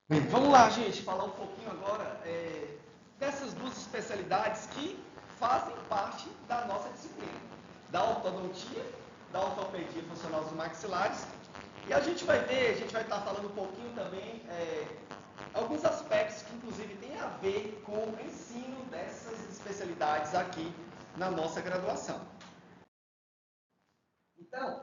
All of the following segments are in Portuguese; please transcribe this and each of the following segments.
Bem, vamos lá, gente, falar um pouquinho agora dessas duas especialidades que fazem parte da nossa disciplina, da ortodontia, da ortopedia funcional dos maxilares. E a gente vai ver, a gente vai estar falando um pouquinho também alguns aspectos que inclusive têm a ver com o ensino dessas especialidades aqui na nossa graduação. Então,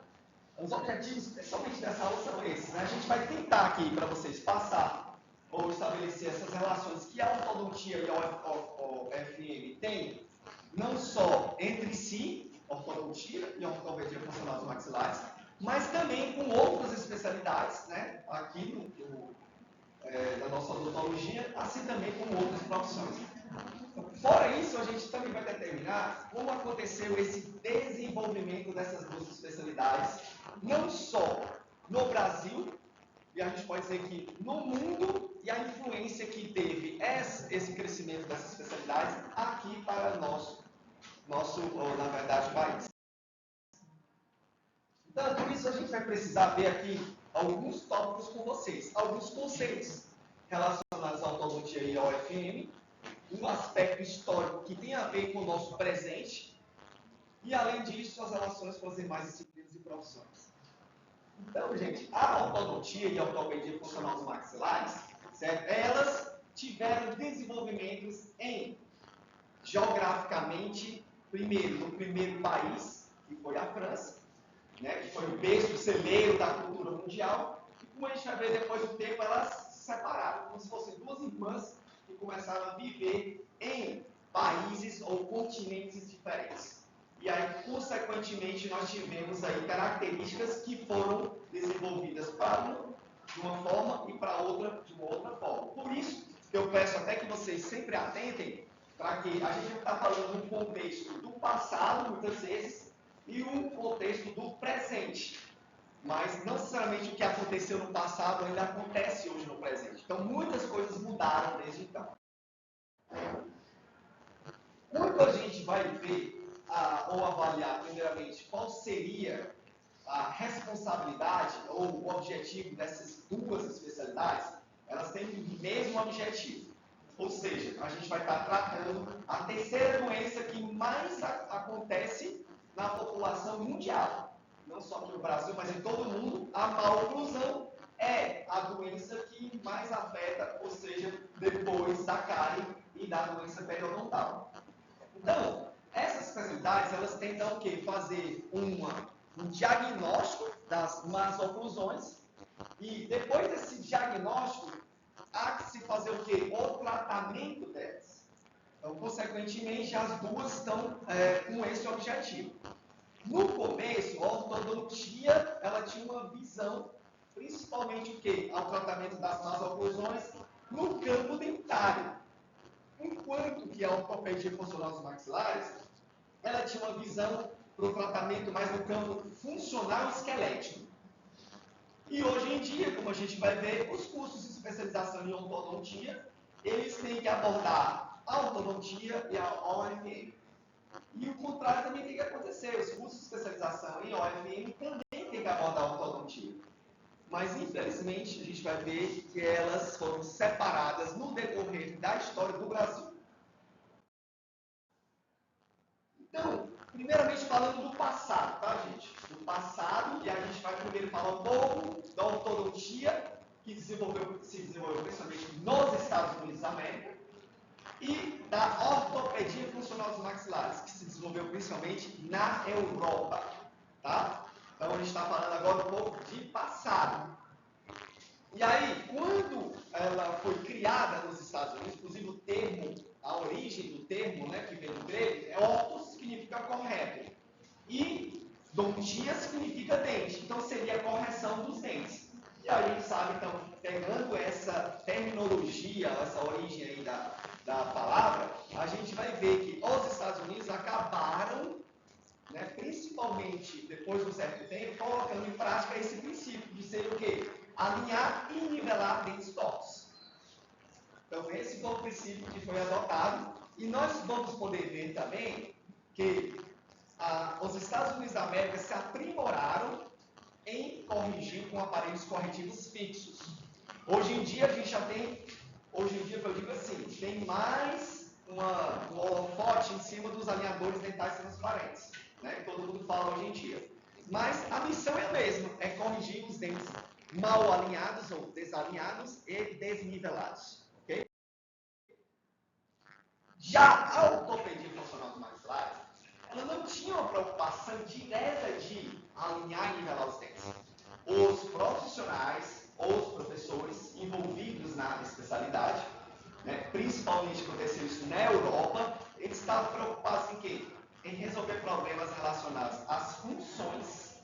os objetivos, principalmente dessa aula, são esses, né? A gente vai tentar aqui para vocês passar ou estabelecer essas relações que a ortodontia e a OFM têm, não só entre si, ortodontia e ortopedia funcional dos maxilares, mas também com outras especialidades, né? Aqui na nossa odontologia, assim também com outras profissões. Fora isso, a gente também vai determinar como aconteceu esse desenvolvimento dessas duas especialidades, não só no Brasil, e a gente pode dizer que no mundo, e a influência que teve esse crescimento dessas especialidades aqui para nosso na verdade, país. Então, por isso a gente vai precisar ver aqui alguns tópicos com vocês, alguns conceitos relacionados à ortodontia e ao OFM, um aspecto histórico que tem a ver com o nosso presente e, além disso, as relações com as demais disciplinas e profissões. Então, gente, a ortodontia e a ortopedia funcional dos maxilares, certo? Elas tiveram desenvolvimentos geograficamente, primeiro, no primeiro país, que foi a França, né, que foi o berço, o celeiro da cultura mundial, e como a gente vai ver depois do tempo, elas se separaram, como se fossem duas irmãs que começaram a viver em países ou continentes diferentes. E aí, consequentemente, nós tivemos aí características que foram desenvolvidas para uma de uma forma e para outra de uma outra forma. Por isso, que eu peço até que vocês sempre atentem para que a gente está falando de um contexto do passado, muitas vezes, e um contexto do presente. Mas não necessariamente o que aconteceu no passado ainda acontece hoje no presente. Então, muitas coisas mudaram desde então. Quando a gente vai ver ou avaliar, primeiramente, qual seria a responsabilidade ou o objetivo dessas duas especialidades, elas têm o mesmo objetivo. Ou seja, a gente vai estar tratando a terceira doença que mais acontece na população mundial. Não só aqui no Brasil, mas em todo o mundo, a maloclusão é a doença que mais afeta, ou seja, depois da cárie e da doença periodontal. Então, essas especialidades, elas tentam o quê? Fazer um diagnóstico das más oclusões e depois desse diagnóstico, há que se fazer o quê? O tratamento delas. Então, consequentemente, as duas estão com esse objetivo. No começo, a ortodontia, ela tinha uma visão, principalmente o quê? Ao tratamento das más oclusões no campo dentário. Enquanto que a ortopedia funcional dos maxilares, ela tinha uma visão para o tratamento mais no campo funcional e esquelético. E hoje em dia, como a gente vai ver, os cursos de especialização em ortodontia, eles têm que abordar a ortodontia e a OFM. E o contrário também tem que acontecer. Os cursos de especialização em OFM também têm que abordar a ortodontia. Mas, infelizmente, a gente vai ver que elas foram separadas no decorrer da história do Brasil. Então, primeiramente falando do passado, tá, gente? Do passado, e a gente vai primeiro falar um pouco da ortodontia, que se desenvolveu principalmente nos Estados Unidos da América, e da ortopedia funcional dos maxilares, que se desenvolveu principalmente na Europa, tá? Então, a gente está falando agora um pouco de passado. E aí, quando ela foi criada nos Estados Unidos, inclusive o termo, a origem do termo, né, que vem do grego, ortos significa correto, e dontia significa dente, então seria a correção dos dentes. E aí a gente sabe, então, pegando essa terminologia, essa origem aí da palavra, a gente vai ver que os Estados Unidos acabaram, né, principalmente depois de um certo tempo, colocando em prática esse princípio de ser o quê? Alinhar e nivelar dentes tortos. Então, esse foi o princípio que foi adotado, e nós vamos poder ver também que os Estados Unidos da América se aprimoraram em corrigir com aparelhos corretivos fixos. Hoje em dia a gente já tem, hoje em dia eu digo assim, tem mais um holofote em cima dos alinhadores dentais transparentes, né, que todo mundo fala hoje em dia. Mas a missão é a mesma, é corrigir os dentes mal alinhados ou desalinhados e desnivelados. Okay? Já a ortopedia funcional dos maxilares, ela não tinha uma preocupação direta de alinhar e nivelar os dentes. Os profissionais, os professores envolvidos na especialidade, né, principalmente aconteceu isso na Europa, eles estavam preocupados em quê? Em resolver problemas relacionados às funções,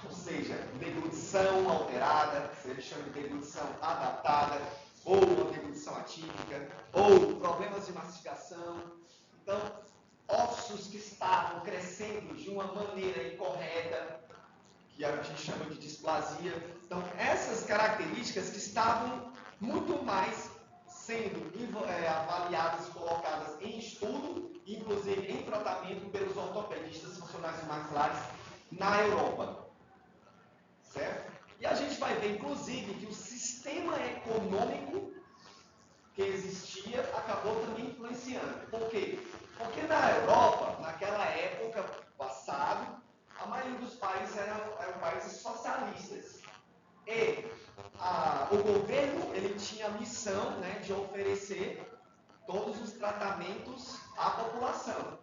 ou seja, deglutição alterada, eles chamam de deglutição adaptada, ou uma deglutição atípica, ou problemas de mastigação. Então, ossos que estavam crescendo de uma maneira incorreta, que a gente chama de displasia. Então, essas características que estavam muito mais sendo avaliadas e colocadas em estudo, inclusive em tratamento pelos ortopedistas funcionais e maxilares na Europa. Certo? E a gente vai ver, inclusive, que o sistema econômico que existia acabou também influenciando. Por quê? Porque na Europa, naquela época passada, a maioria dos países eram países socialistas. E o governo ele tinha a missão, né, de oferecer todos os tratamentos à população.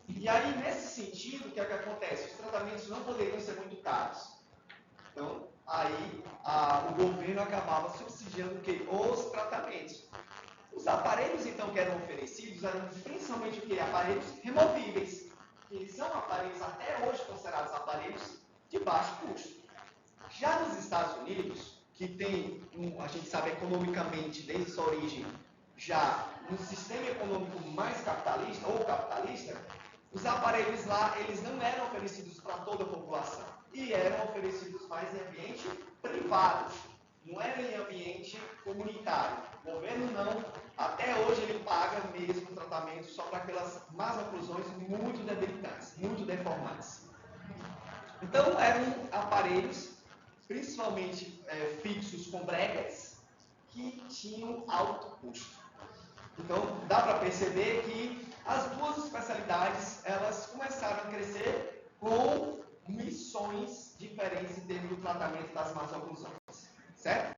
E aí, nesse sentido, o que é que acontece? Os tratamentos não poderiam ser muito caros. Então, aí o governo acabava subsidiando o quê? Os tratamentos. Os aparelhos, então, que eram oferecidos eram principalmente o quê? Aparelhos removíveis. Que são aparelhos até hoje considerados aparelhos de baixo custo. Já nos Estados Unidos, que tem, a gente sabe economicamente, desde sua origem, já um sistema econômico mais capitalista, ou capitalista, os aparelhos lá, eles não eram oferecidos para toda a população. E eram oferecidos mais em ambiente privado, não era em ambiente comunitário. O governo não, até hoje ele paga mesmo o tratamento só para aquelas más oclusões muito debilitantes, muito deformantes. Então eram aparelhos, principalmente fixos com brackets, que tinham alto custo. Então dá para perceber que as duas especialidades elas começaram a crescer com missões diferentes em termos do tratamento das más oclusões, certo?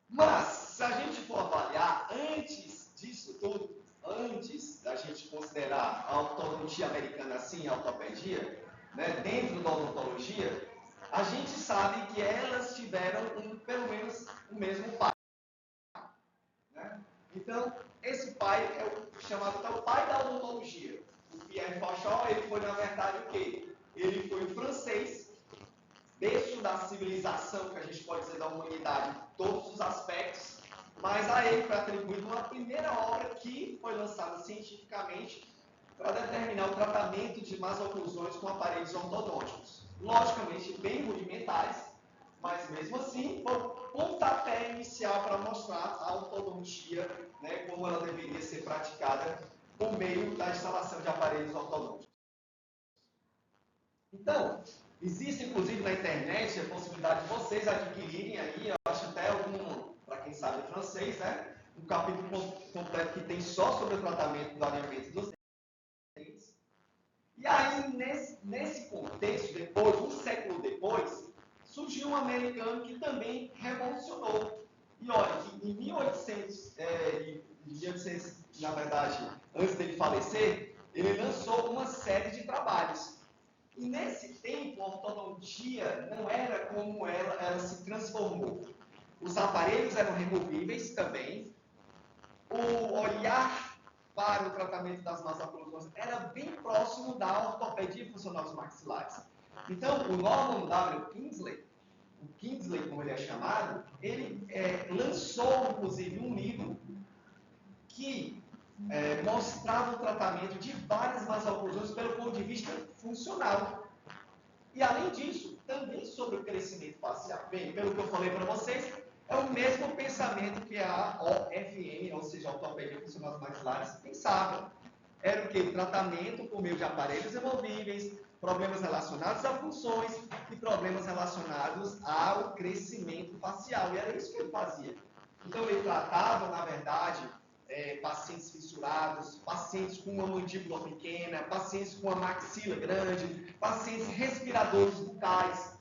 Mas, se a gente for avaliar antes disso tudo, antes da gente considerar a ortodontia americana assim, a ortopedia, né, dentro da odontologia, a gente sabe que elas tiveram pelo menos o mesmo pai. Né? Então, esse pai é o chamado o pai da odontologia. O Pierre Fauchon, ele foi, na verdade, o quê? Ele foi um francês, berço da civilização, que a gente pode dizer da humanidade, em todos os aspectos, mas a ele foi atribuída uma primeira obra que foi lançada cientificamente para determinar o tratamento de más oclusões com aparelhos ortodônticos. Logicamente, bem rudimentares, mas mesmo assim, foi um pontapé inicial para mostrar a ortodontia, né, como ela deveria ser praticada por meio da instalação de aparelhos ortodônticos. Então, existe inclusive na internet a possibilidade de vocês adquirirem aí, eu acho até para quem sabe francês, né, um capítulo completo que tem só sobre o tratamento do alinhamento dos dentes. E aí, nesse contexto, depois, um século depois, surgiu um americano que também revolucionou. E olha, que em 1800, na verdade, antes dele falecer, ele lançou uma série de trabalhos. E nesse tempo, a ortodontia não era como ela se transformou. Os aparelhos eram removíveis também. O olhar para o tratamento das más oclusões era bem próximo da ortopedia funcional dos maxilares. Então, o Norman W. Kingsley, o Kingsley, como ele é chamado, ele lançou, inclusive, um livro que mostrava o tratamento de várias más oclusões pelo ponto de vista funcional. E, além disso, também sobre o crescimento facial. Bem, pelo que eu falei para vocês, é o mesmo pensamento que a OFM, ou seja, a Ortopedia Funcional dos Maxilares, pensava. era o quê? Tratamento por meio de aparelhos removíveis, problemas relacionados a funções e problemas relacionados ao crescimento facial. E era isso que ele fazia. Então, ele tratava, na verdade, pacientes fissurados, pacientes com uma mandíbula pequena, pacientes com uma maxila grande, pacientes respiradores bucais,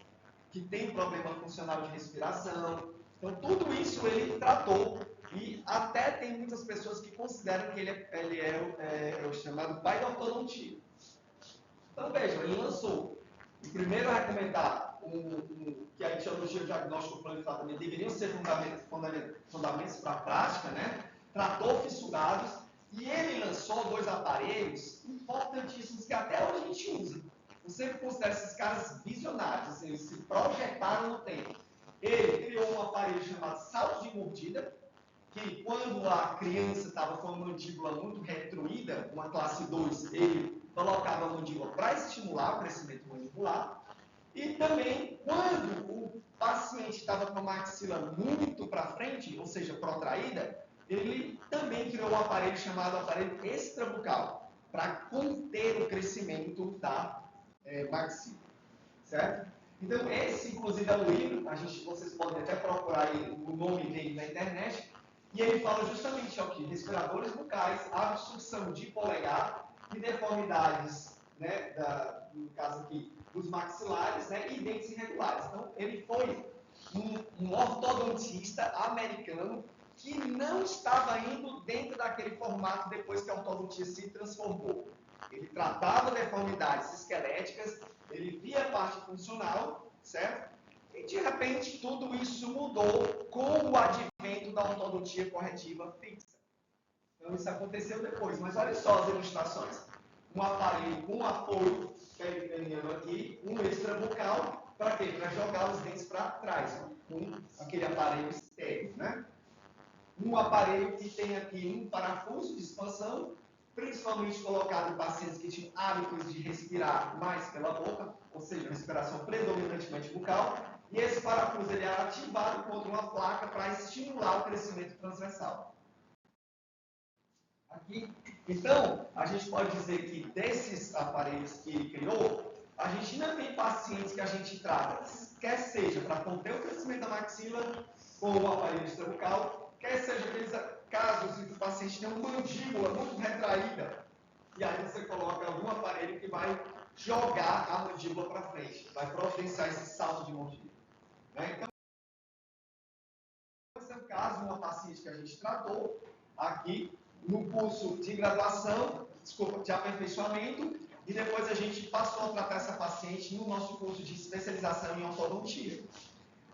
que tem problema funcional de respiração. Então, tudo isso ele tratou e até tem muitas pessoas que consideram que ele é o chamado pai da ortodontia. Então, vejam, ele lançou o primeiro a recomendar que a etiologia, o diagnóstico, o plano de tratamento deveriam ser fundamentos para a prática, né? Tratou fissurados e ele lançou 2 aparelhos importantíssimos que até hoje a gente usa. Eu sempre considero esses caras visionários, assim, eles se projetaram no tempo. Ele criou um aparelho chamado salto de mordida, que quando a criança estava com a mandíbula muito retruída, uma classe 2, ele colocava a mandíbula para estimular o crescimento mandibular. E também, quando o paciente estava com a maxila muito para frente, ou seja, protraída, ele também criou um aparelho chamado aparelho extrabucal, para conter o crescimento da maxila, certo? Então, esse, inclusive, é um livro, vocês podem até procurar aí o nome dele na internet, e ele fala justamente aqui, respiradores bucais, obstrução de polegar e deformidades, né, no caso aqui, dos maxilares, né, e dentes irregulares. Então, ele foi um ortodontista americano que não estava indo dentro daquele formato depois que a ortodontia se transformou. Ele tratava deformidades esqueléticas, ele via a parte funcional, certo? E, de repente, tudo isso mudou com o advento da ortodontia corretiva fixa. Então, isso aconteceu depois. Mas olha só as ilustrações. Um aparelho com apoio peritoneano aqui, um extrabucal, para quê? Para jogar os dentes para trás, com aquele aparelho estéreo, né? Um aparelho que tem aqui um parafuso de expansão, principalmente colocado em pacientes que tinham hábitos de respirar mais pela boca, ou seja, respiração predominantemente bucal, e esse parafuso ele é ativado contra uma placa para estimular o crescimento transversal. Aqui. Então, a gente pode dizer que desses aparelhos que ele criou, a gente ainda tem pacientes que a gente trata, quer seja para conter o crescimento da maxila com o aparelho extrabucal, quer seja aqueles casos em que o paciente tem uma mandíbula muito retraída, e aí você coloca algum aparelho que vai jogar a mandíbula para frente, vai providenciar esse salto de mordida. Né? Então, esse é o caso de uma paciente que a gente tratou aqui no curso de graduação, de aperfeiçoamento, e depois a gente passou a tratar essa paciente no nosso curso de especialização em ortodontia.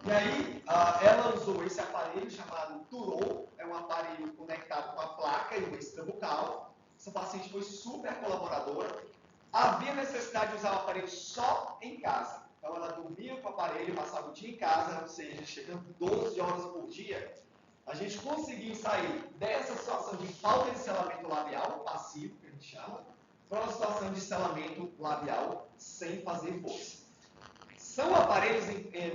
E aí, ela usou esse aparelho chamado Turou, é um aparelho conectado com a placa e o extrabucal. Essa paciente foi super colaboradora. Havia necessidade de usar o aparelho só em casa. Então, ela dormia com o aparelho, passava o dia em casa, ou seja, chegando 12 horas por dia. A gente conseguiu sair dessa situação de falta de selamento labial, passivo, que a gente chama, para uma situação de selamento labial sem fazer força. São aparelhos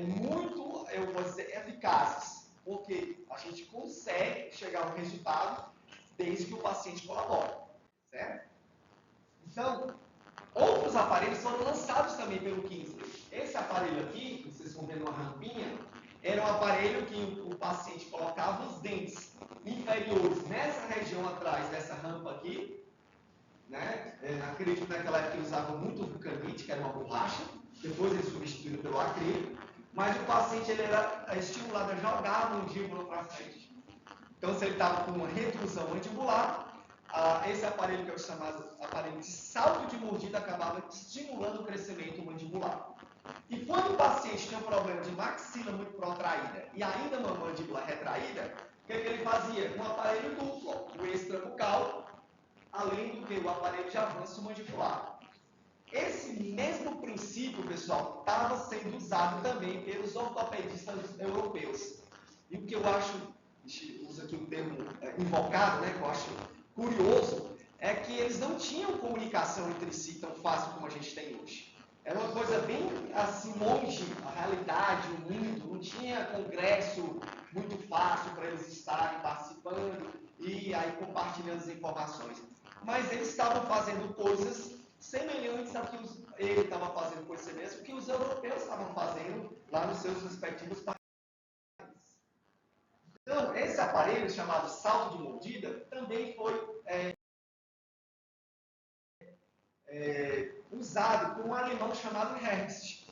muito, eu vou dizer, eficazes, porque a gente consegue chegar a um resultado desde que o paciente colabore, certo? Então, outros aparelhos foram lançados também pelo Kingsley. Esse aparelho aqui, que vocês vão ver numa rampinha, era um aparelho que o paciente colocava os dentes inferiores nessa região atrás dessa rampa aqui, né? Acredito que naquela época eles usavam muito o vulcanite, que era uma borracha, depois eles substituíram pelo acrílico, mas o paciente ele era estimulado a jogar a mandíbula para frente. Então, se ele estava com uma retrusão mandibular, esse aparelho, que é o chamado aparelho de salto de mordida, acabava estimulando o crescimento mandibular. E quando o paciente tem um problema de maxila muito protraída e ainda uma mandíbula retraída, o que ele fazia? Um aparelho duplo, o extrabucal, além do que o aparelho de avanço mandibular. Esse mesmo princípio, pessoal, estava sendo usado também pelos ortopedistas europeus. E o que eu acho, a gente usa aqui um termo invocado, né, que eu acho curioso, é que eles não tinham comunicação entre si tão fácil como a gente tem hoje. Era uma coisa bem assim, longe, a realidade, o mundo, não tinha congresso muito fácil para eles estarem participando e aí compartilhando as informações. mas eles estavam fazendo coisas semelhantes ao que ele estava fazendo coisas semelhantes ao que os europeus estavam fazendo lá nos seus respectivos países. Então, esse aparelho chamado salto de mordida também foi usado por um alemão chamado Ernst.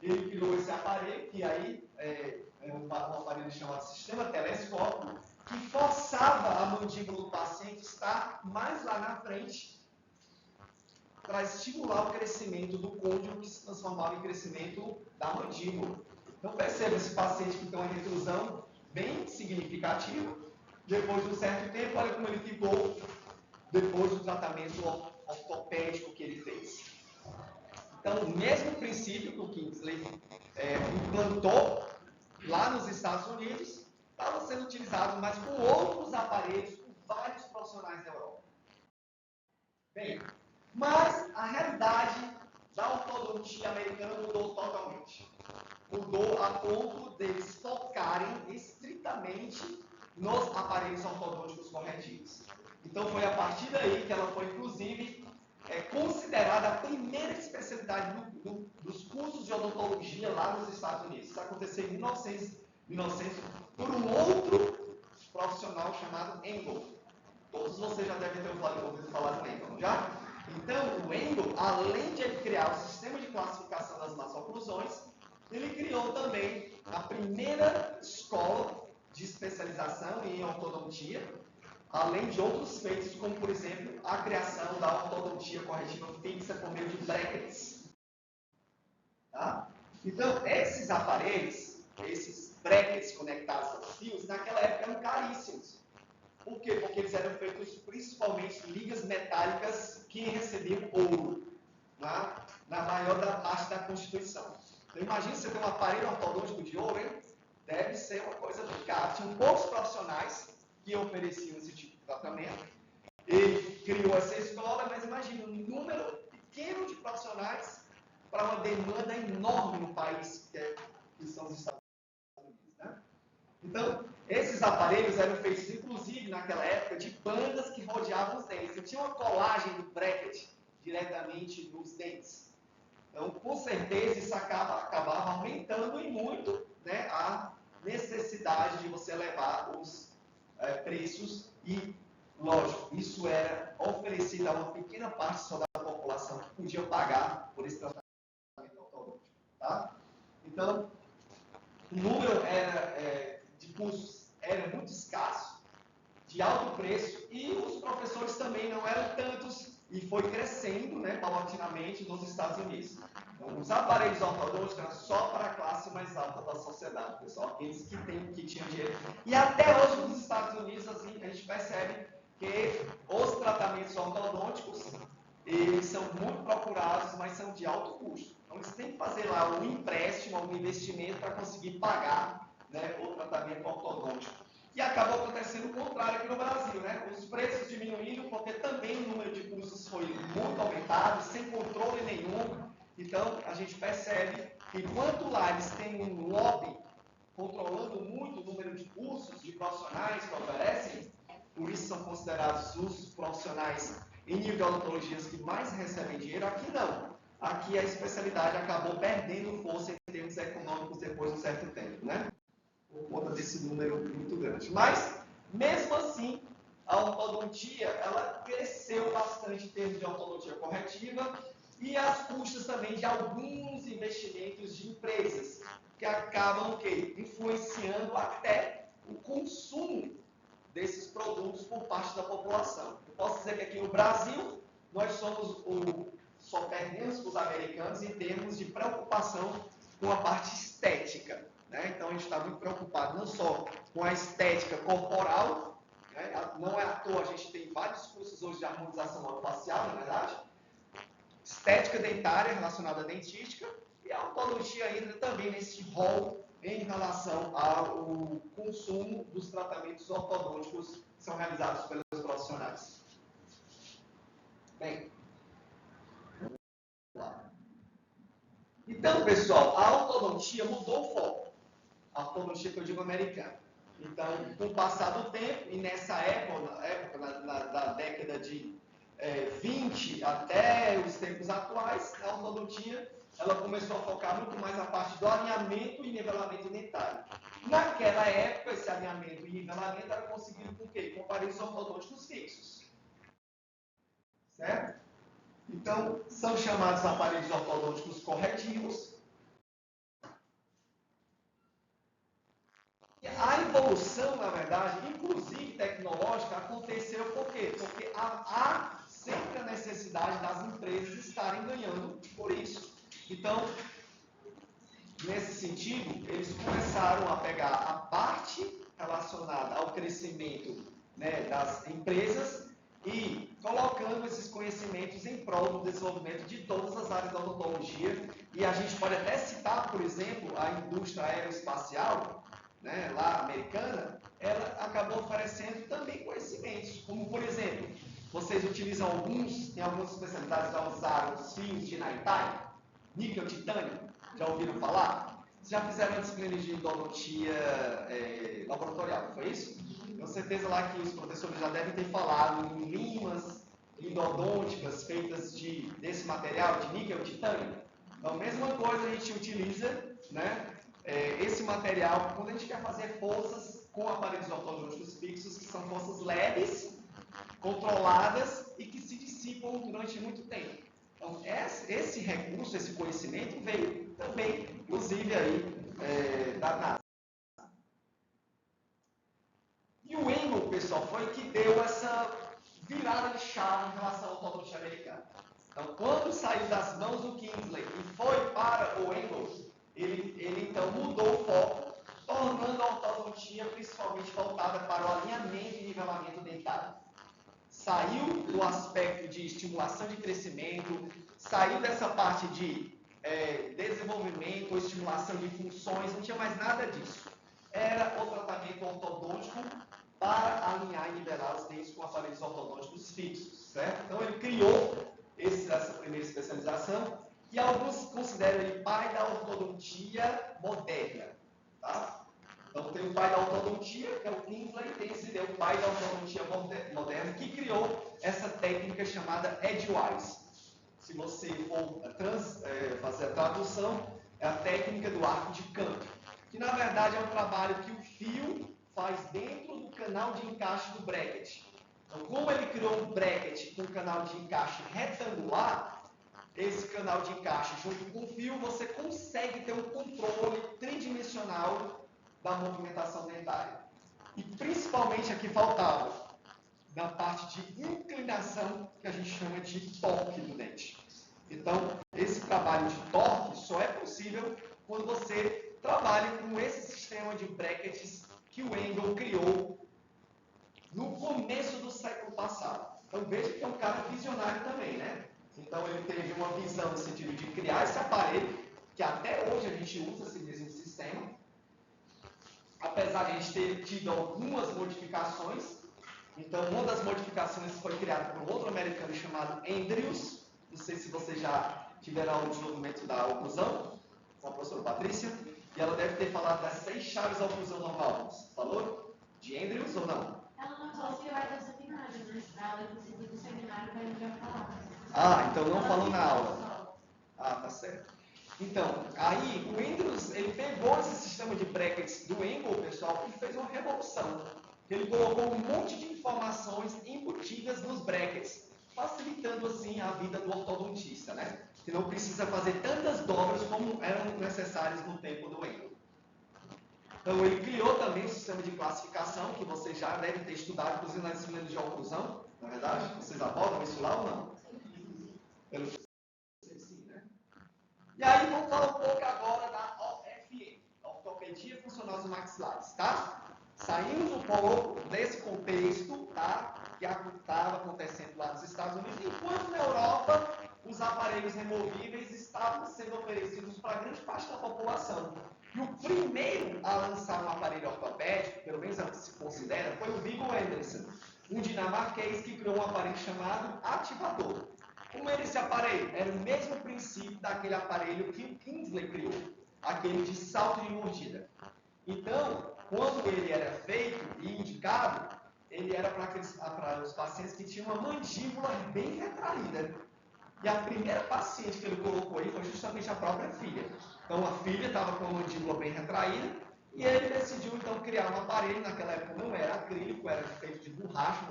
Ele criou esse aparelho, que aí é um aparelho chamado sistema telescópio, que forçava a mandíbula do paciente estar mais lá na frente para estimular o crescimento do côndilo, que se transformava em crescimento da mandíbula. Então perceba, esse paciente que tem uma retrusão bem significativa, depois de um certo tempo, olha como ele ficou depois do tratamento ortopédico que ele fez. Então, o mesmo princípio que o Kingsley implantou lá nos Estados Unidos, estava sendo utilizado, mas com outros aparelhos, por vários profissionais da Europa. Bem, mas a realidade da ortodontia americana mudou totalmente. Mudou a ponto deles focarem estritamente nos aparelhos ortodônticos corretivos. Então foi a partir daí que ela foi, inclusive, considerada a primeira especialidade dos cursos de odontologia lá nos Estados Unidos. Isso aconteceu em 1900 por um outro profissional chamado Engel. Todos vocês já devem ter ouvido falar do Engel, não já? Então, o Engel, além de ele criar o sistema de classificação das más oclusões, ele criou também a primeira escola de especialização em ortodontia, além de outros feitos, como, por exemplo, a criação da ortodontia corretiva fixa por meio de brackets. Tá? Então, esses aparelhos, esses brackets conectados aos fios, naquela época eram caríssimos. Por quê? Porque eles eram feitos principalmente de ligas metálicas que recebiam ouro, tá? Na maior parte da Constituição. Então, imagina você ter um aparelho ortodôntico de ouro, hein? Deve ser uma coisa bem cara. Tinham poucos profissionais que ofereciam esse tipo de tratamento. Ele criou essa escola, mas imagina um número pequeno de profissionais para uma demanda enorme no país que são os Estados Unidos. Né? Então, esses aparelhos eram feitos, inclusive, naquela época, de bandas que rodeavam os dentes. Você tinha uma colagem do bracket diretamente nos dentes. Então, com certeza, isso acabava aumentando e muito, né, a necessidade de você elevar os preços e, lógico, isso era oferecido a uma pequena parte só da população que podia pagar por esse tratamento ortodôntico. Tá? Então, o número de cursos era muito escasso, de alto preço, e os professores também não eram tantos, e foi crescendo, né, paulatinamente nos Estados Unidos. Então, os aparelhos ortodônticos eram só para a classe mais alta da sociedade, pessoal, aqueles que tinham dinheiro. E até hoje nos Estados Unidos, assim, a gente percebe que os tratamentos ortodônticos, eles são muito procurados, mas são de alto custo. Então, eles têm que fazer lá um empréstimo, um investimento para conseguir pagar, né, o tratamento ortodôntico. E acabou acontecendo o contrário aqui no Brasil, né? Os preços diminuíram porque também o número de cursos foi muito aumentado, sem controle nenhum. Então, a gente percebe que enquanto lá eles têm um lobby controlando muito o número de cursos, de profissionais que oferecem, por isso são considerados os profissionais em nível de odontologias que mais recebem dinheiro. Aqui não. Aqui a especialidade acabou perdendo força em termos econômicos depois de um certo tempo, né? Por conta desse número muito grande. Mas, mesmo assim, a ortodontia, ela cresceu bastante em termos de ortodontia corretiva e às custas também de alguns investimentos de empresas, que acabam influenciando até o consumo desses produtos por parte da população. Eu posso dizer que aqui no Brasil, nós só perdemos os americanos em termos de preocupação com a parte estética. Então, a gente está muito preocupado não só com a estética corporal, né? Não é à toa, a gente tem vários cursos hoje de harmonização orofacial, na verdade, estética dentária relacionada à dentística, e a odontologia entra também nesse rol em relação ao consumo dos tratamentos ortodônticos que são realizados pelos profissionais. Bem, vamos lá. Então, pessoal, a ortodontia mudou o foco. A ortodontia que eu digo americana. Então, com o passar do tempo, e nessa época na década de 20 até os tempos atuais, a ortodontia ela começou a focar muito mais na parte do alinhamento e nivelamento dentário. Naquela época, esse alinhamento e nivelamento era conseguido com o quê? Com aparelhos ortodônticos fixos. Certo? Então, são chamados aparelhos ortodônticos corretivos. A evolução, na verdade, inclusive tecnológica, aconteceu por quê? Porque há sempre a necessidade das empresas estarem ganhando por isso. Então, nesse sentido, eles começaram a pegar a parte relacionada ao crescimento, né, das empresas e colocando esses conhecimentos em prol do desenvolvimento de todas as áreas da odontologia. E a gente pode até citar, por exemplo, a indústria aeroespacial, né, lá americana, ela acabou oferecendo também conhecimentos, como por exemplo, vocês utilizam em algumas especialidades já usaram os fios de Naitai, níquel titânio, já ouviram falar? Vocês já fizeram uma disciplina de endodontia laboratorial, não foi isso? Com certeza lá que os professores já devem ter falado em limas endodônticas feitas desse material, de níquel titânio. Então, a mesma coisa a gente utiliza, né? Esse material, quando a gente quer fazer forças com aparelhos ortodônticos fixos, que são forças leves, controladas e que se dissipam durante muito tempo. Então, esse recurso, esse conhecimento veio também, inclusive, aí, da NASA. E o Engel, pessoal, foi que deu essa virada de chave em relação ao ortodontia americana. Então, quando saiu das mãos do Kingsley e foi para o Engel, ele então mudou o foco, tornando a ortodontia principalmente voltada para o alinhamento e nivelamento dentário. Saiu do aspecto de estimulação de crescimento, saiu dessa parte de desenvolvimento ou estimulação de funções, não tinha mais nada disso. Era o tratamento ortodôntico para alinhar e nivelar os dentes com aparelhos ortodônticos fixos, certo? Então ele criou essa primeira especialização e alguns consideram ele pai da ortodontia moderna, tá? Então tem o pai da ortodontia, que é o Kingsley, e tem o pai da ortodontia moderna, que criou essa técnica chamada Edgewise. Se você for fazer a tradução, é a técnica do arco de campo, que na verdade é um trabalho que o fio faz dentro do canal de encaixe do bracket. Então, como ele criou um bracket com um canal de encaixe retangular, esse canal de encaixe junto com o fio, você consegue ter um controle tridimensional da movimentação dentária. E principalmente aqui faltava na parte de inclinação, que a gente chama de torque do dente. Então, esse trabalho de torque só é possível quando você trabalha com esse sistema de brackets que o Engel criou no começo do século passado. Então, veja que é um cara visionário também, né? Então, ele teve uma visão no sentido de criar esse aparelho, que até hoje a gente usa esse mesmo sistema, apesar de a gente ter tido algumas modificações. Então, uma das modificações foi criada por um outro americano chamado Andrews. Não sei se vocês já tiveram o desenvolvimento da oclusão, com a professora Patrícia, e ela deve ter falado das 6 chaves da oclusão normal. Falou? De Andrews ou não? Ela não falou que vai ter o seminário, né? Ela precisa do seminário para ele já falar. Ah, então não falou na aula. Ah, tá certo. Então, aí o Andrews, ele pegou esse sistema de brackets do Engel, pessoal, e fez uma revolução. Ele colocou um monte de informações embutidas nos brackets, facilitando assim a vida do ortodontista, né? Que não precisa fazer tantas dobras como eram necessárias no tempo do Engel. Então, ele criou também um sistema de classificação, que vocês já devem ter estudado, inclusive na disciplina de oclusão, na verdade. Vocês abordam isso lá ou não? Sim, né? E aí, vamos falar um pouco agora da OFM, Ortopedia Funcional dos Maxilares, tá? Saímos um pouco desse contexto, tá? Que estava acontecendo lá nos Estados Unidos, enquanto na Europa os aparelhos removíveis estavam sendo oferecidos para grande parte da população. E o primeiro a lançar um aparelho ortopédico, pelo menos é o que se considera, foi o Viggo Anderson, um dinamarquês que criou um aparelho chamado ativador. Como era esse aparelho? Era o mesmo princípio daquele aparelho que o Kingsley criou, aquele de salto de mordida. Então, quando ele era feito e indicado, ele era para os pacientes que tinham uma mandíbula bem retraída. E a primeira paciente que ele colocou aí foi justamente a própria filha. Então a filha estava com a mandíbula bem retraída e ele decidiu então criar um aparelho. Naquela época não era acrílico, era feito de borracha,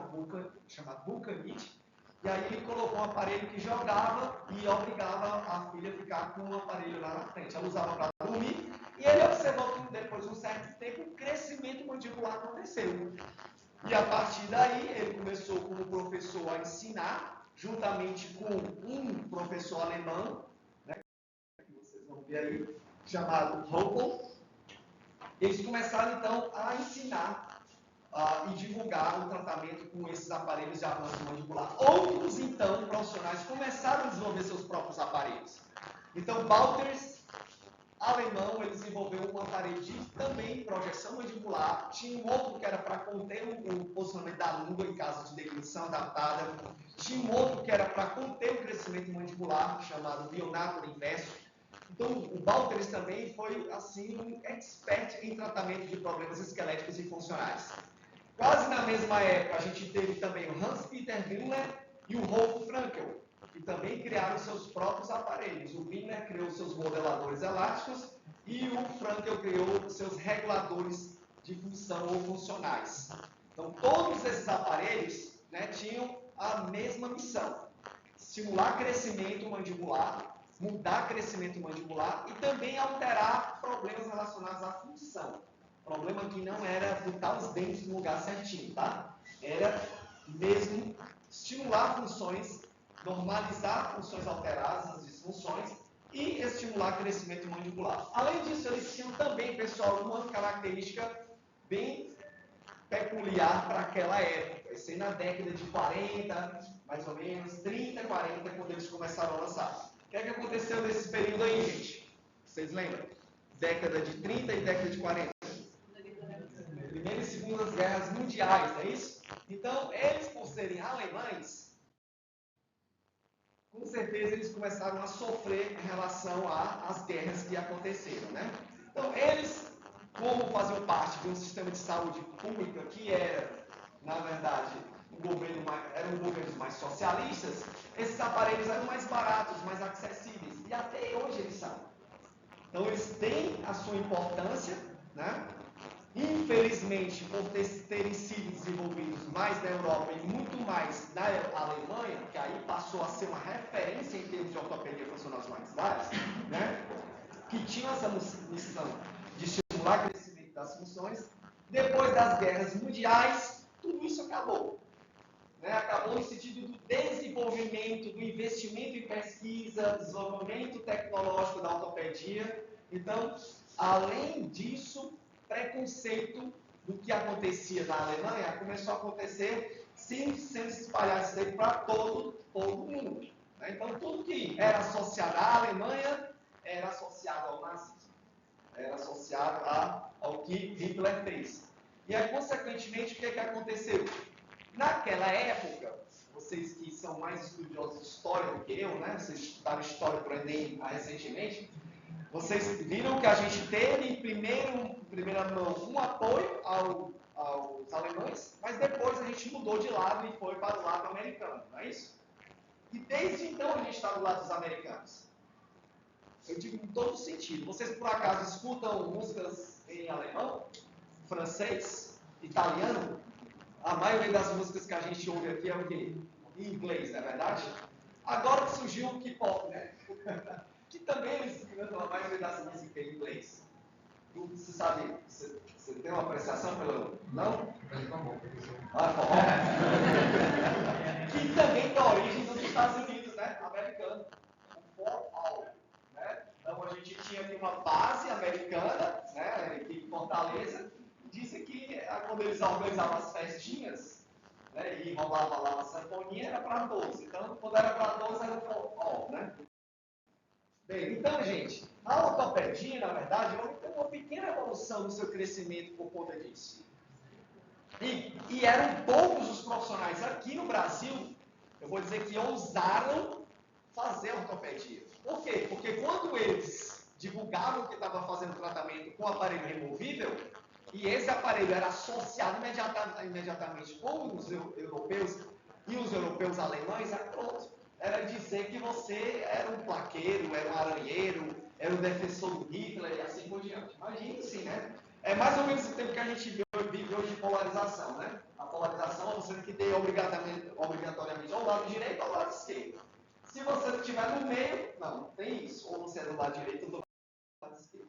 chamada vulcanite. E aí ele colocou um aparelho que jogava e obrigava a filha a ficar com o aparelho lá na frente. Ela usava para dormir e ele observou que depois de um certo tempo o crescimento mandibular aconteceu. E a partir daí ele começou como professor a ensinar, juntamente com um professor alemão, né, que vocês vão ver aí, chamado Hopel. Eles começaram então a ensinar e divulgar o tratamento com esses aparelhos de avanço mandibular. Outros, então, profissionais começaram a desenvolver seus próprios aparelhos. Então, Balters, alemão, ele desenvolveu um aparelho de também projeção mandibular. Tinha um outro que era para conter o posicionamento da língua em caso de deglutição adaptada. Tinha um outro que era para conter o crescimento mandibular, chamado Bionator inverso. Então, o Balters também foi, assim, um expert em tratamento de problemas esqueléticos e funcionais. Quase na mesma época, a gente teve também o Hans-Peter Wimler e o Rolf Frankel, que também criaram seus próprios aparelhos. O Wimler criou seus modeladores elásticos e o Frankel criou seus reguladores de função ou funcionais. Então, todos esses aparelhos, né, tinham a mesma missão: estimular crescimento mandibular, mudar crescimento mandibular e também alterar problemas relacionados à função. O problema aqui não era botar os dentes no lugar certinho, tá? Era mesmo estimular funções, normalizar funções alteradas, as disfunções, e estimular crescimento mandibular. Além disso, eles tinham também, pessoal, uma característica bem peculiar para aquela época. Isso aí na década de 40, mais ou menos, 30, 40, quando eles começaram a lançar. O que é que aconteceu nesse período aí, gente? Vocês lembram? Década de 30 e década de 40. Primeira e Segunda Guerras Mundiais, não é isso? Então, eles, por serem alemães, com certeza eles começaram a sofrer em relação às guerras que aconteceram, né? Então, eles, como faziam parte de um sistema de saúde pública que era, na verdade, eram governos mais socialistas, esses aparelhos eram mais baratos, mais acessíveis. E até hoje eles são. Então, eles têm a sua importância, né? Infelizmente, por terem sido desenvolvidos mais na Europa e muito mais na Alemanha, que aí passou a ser uma referência em termos de ortopedia funcional dos maxilares, né? Que tinham essa missão de estimular o crescimento das funções. Depois das guerras mundiais, tudo isso acabou. Né? Acabou no sentido do desenvolvimento, do investimento em pesquisa, desenvolvimento tecnológico da ortopedia. Então, além disso, preconceito do que acontecia na Alemanha começou a acontecer sendo se espalhar para todo mundo. Né? Então, tudo que era associado à Alemanha era associado ao nazismo, era associado ao que Hitler fez. E aí, consequentemente, o que aconteceu? Naquela época, vocês que são mais estudiosos de história do que eu, né? Vocês estudaram história para o Enem recentemente, vocês viram que a gente teve, em primeira mão, um apoio aos alemães, mas depois a gente mudou de lado e foi para o lado americano, não é isso? E desde então a gente está do lado dos americanos. Eu digo em todo sentido. Vocês, por acaso, escutam músicas em alemão, francês, italiano? A maioria das músicas que a gente ouve aqui é o quê? Em inglês, não é verdade? Agora que surgiu o K-pop, né? Que também eles cantam a maioria das músicas em inglês. Você sabe, você tem uma apreciação pelo... Não? Forró. Que também tem origem dos Estados Unidos, né? Americano. O forró, né? Então a gente tinha aqui uma base americana, né? Aqui em Fortaleza. Dizem que quando eles organizavam as festinhas, né? E rolava lá uma sanfoninha, era para 12. Então, quando era para 12, era o forró, né? Bem, então, gente, a ortopedia, na verdade, houve uma pequena evolução no seu crescimento por conta disso. E eram poucos os profissionais aqui no Brasil, eu vou dizer que ousaram fazer ortopedia. Por quê? Porque quando eles divulgavam que estavam fazendo tratamento com aparelho removível, e esse aparelho era associado imediatamente com os europeus e os europeus alemães, era pronto. Era dizer que você era um plaqueiro, era um aranheiro, era um defensor do Hitler e assim por diante. Imagina assim, né? É mais ou menos o tempo que a gente vive hoje de polarização, né? A polarização é você que tem obrigatoriamente ou o lado direito ou o lado esquerdo. Se você estiver no meio, não tem isso. Ou você é do lado direito ou do lado esquerdo.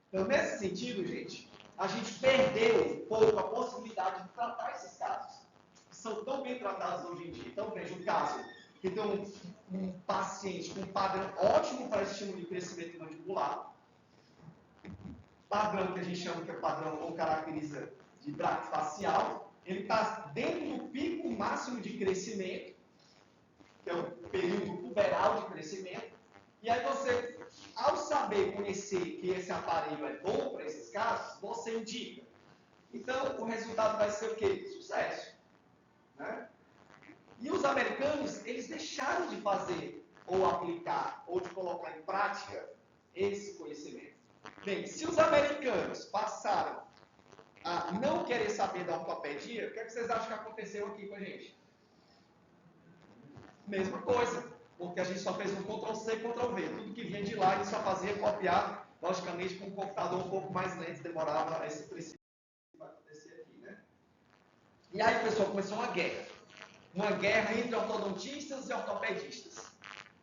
Então, nesse sentido, gente, a gente perdeu um pouco a possibilidade de tratar esses casos, que são tão bem tratados hoje em dia. Então, veja um caso que tem um paciente com um padrão ótimo para estímulo de crescimento mandibular, padrão que a gente chama que é padrão ou caracteriza de bracto facial, ele está dentro do pico máximo de crescimento, que é o período puberal de crescimento, e aí você, ao saber, conhecer que esse aparelho é bom para esses casos, você indica. Então, o resultado vai ser o quê? Sucesso. Né? E os americanos, eles deixaram de fazer, ou aplicar, ou de colocar em prática esse conhecimento. Bem, se os americanos passaram a não querer saber da ortopedia, o que, é que vocês acham que aconteceu aqui com a gente? Mesma coisa, porque a gente só fez um Ctrl+C e Ctrl+V. Tudo que vinha de lá, a gente só fazia copiar, logicamente, com um computador um pouco mais lento, demorava esse princípio que vai acontecer aqui, né? E aí, pessoal, começou uma guerra. Uma guerra entre ortodontistas e ortopedistas.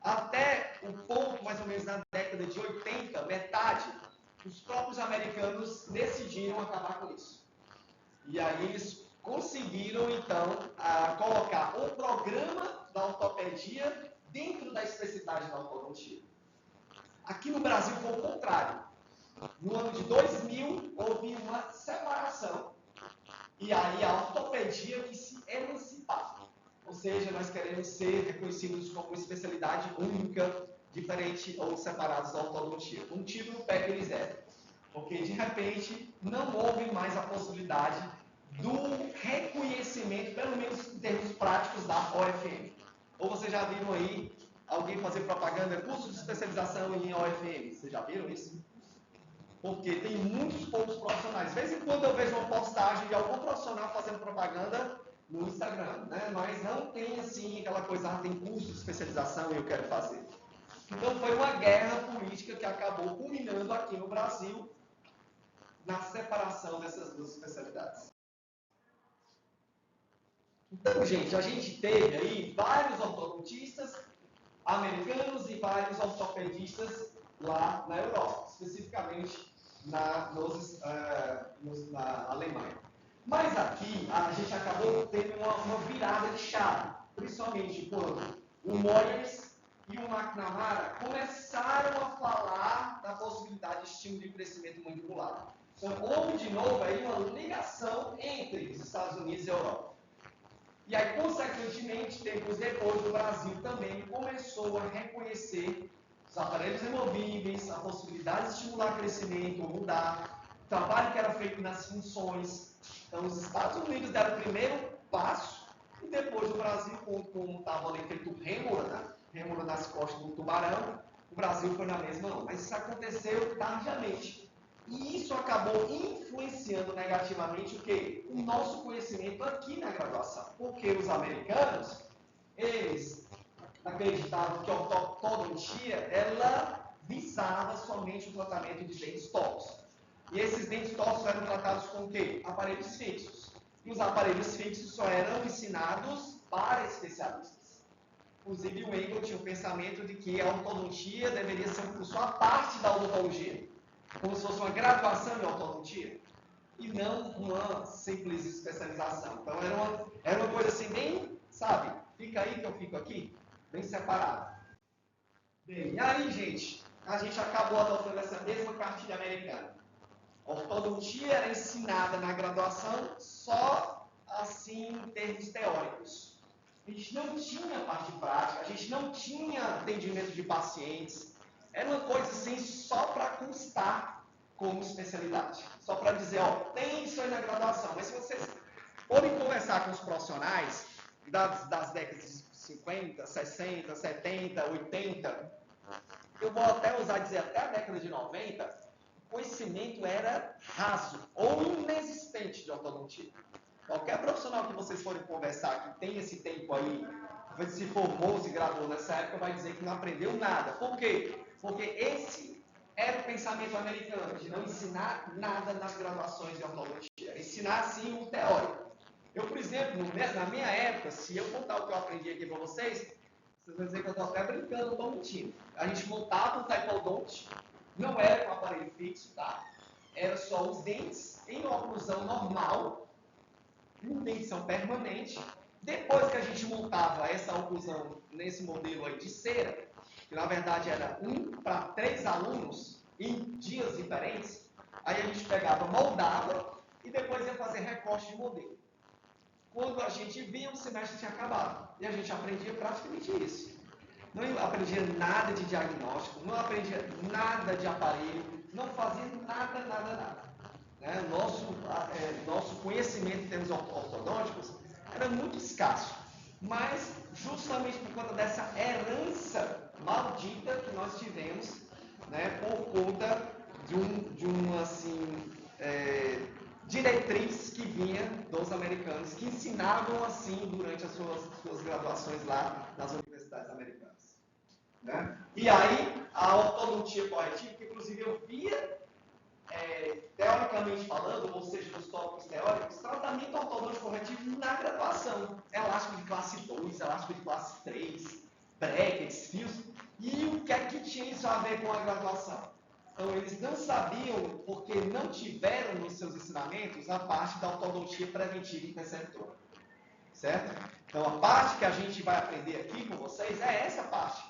Até o ponto, mais ou menos na década de 80, metade, os próprios americanos decidiram acabar com isso. E aí eles conseguiram, então, colocar um programa da ortopedia dentro da especialidade da ortodontia. Aqui no Brasil foi o contrário. No ano de 2000, houve uma separação. E aí a ortopedia quis se emancipar. Ou seja, nós queremos ser reconhecidos como especialidade única, diferente ou separados da ortodontia. Um tiro no pé que eles deram. Porque, de repente, não houve mais a possibilidade do reconhecimento, pelo menos em termos práticos, da OFM. Ou vocês já viram aí alguém fazer propaganda, curso de especialização em OFM? Vocês já viram isso? Porque tem muitos poucos profissionais. De vez em quando eu vejo uma postagem de algum profissional fazendo propaganda no Instagram, né? Mas não tem assim aquela coisa, tem curso de especialização e eu quero fazer. Então foi uma guerra política que acabou culminando aqui no Brasil na separação dessas duas especialidades. Então, gente, a gente teve aí vários ortodontistas americanos e vários ortopedistas lá na Europa, especificamente na Alemanha. Mas aqui a gente acabou tendo uma virada de chave, principalmente quando o Moyers e o McNamara começaram a falar da possibilidade de estímulo de crescimento mandibular. Então, houve de novo aí uma ligação entre os Estados Unidos e a Europa. E aí, consequentemente, tempos depois, o Brasil também começou a reconhecer os aparelhos removíveis, a possibilidade de estimular crescimento ou mudar, o trabalho que era feito nas funções. Então, os Estados Unidos deram o primeiro passo e depois o Brasil, como estava ali feito rêmora, né? Rêmora nas costas do tubarão, o Brasil foi na mesma mão. Mas isso aconteceu tardiamente. E isso acabou influenciando negativamente o quê? O nosso conhecimento aqui na graduação. Porque os americanos, eles acreditavam que a ortodontia, ela visava somente o tratamento de dentes tortos. E esses dentes tortos eram tratados com o quê? Aparelhos fixos. E os aparelhos fixos só eram ensinados para especialistas. Inclusive, o Engel tinha o pensamento de que a ortodontia deveria ser um curso à parte da odontologia, como se fosse uma graduação em ortodontia, e não uma simples especialização. Então, era uma coisa assim, bem, sabe, fica aí que eu fico aqui, bem separado. Bem, e aí, gente, a gente acabou adotando essa mesma cartilha americana. A ortodontia era ensinada na graduação só, assim, em termos teóricos. A gente não tinha parte prática, a gente não tinha atendimento de pacientes. Era uma coisa assim só para constar como especialidade. Só para dizer, ó, tem isso aí na graduação. Mas se vocês forem conversar com os profissionais das décadas de 50, 60, 70, 80, eu vou até usar dizer até a década de 90, o conhecimento era raso ou inexistente assistente de ortodontia. Qualquer profissional que vocês forem conversar que tem esse tempo aí, se formou, se graduou nessa época, vai dizer que não aprendeu nada. Por quê? Porque esse era o pensamento americano, de não ensinar nada nas graduações de ortodontia. Ensinar, sim, o teórico. Eu, por exemplo, na minha época, se eu contar o que eu aprendi aqui para vocês vão dizer que eu estou até brincando, eu estou mentindo. A gente montava um typodonte, não era com aparelho fixo, tá? Era só os dentes em oclusão normal, intenção permanente. Depois que a gente montava essa oclusão nesse modelo aí de cera, que na verdade era 1 para 3 alunos em dias diferentes, aí a gente pegava, moldava e depois ia fazer recorte de modelo. Quando a gente via, o semestre tinha acabado. E a gente aprendia praticamente isso. Não aprendia nada de diagnóstico, não aprendia nada de aparelho, não fazia nada. Né? Nosso conhecimento em termos ortodônticos era muito escasso. Mas, justamente por conta dessa herança maldita que nós tivemos, né, por conta de uma diretriz que vinha dos americanos, que ensinavam assim durante as suas graduações lá nas universidades americanas. Né? E aí, a ortodontia corretiva, que inclusive eu via, teoricamente falando, ou seja, nos tópicos teóricos, tratamento ortodôntico corretivo na graduação. Elástico de classe 2, elástico de classe 3, brackets, fios. E o que é que tinha isso a ver com a graduação? Então, eles não sabiam, porque não tiveram nos seus ensinamentos a parte da ortodontia preventiva e interceptora. Certo? Então, a parte que a gente vai aprender aqui com vocês é essa parte.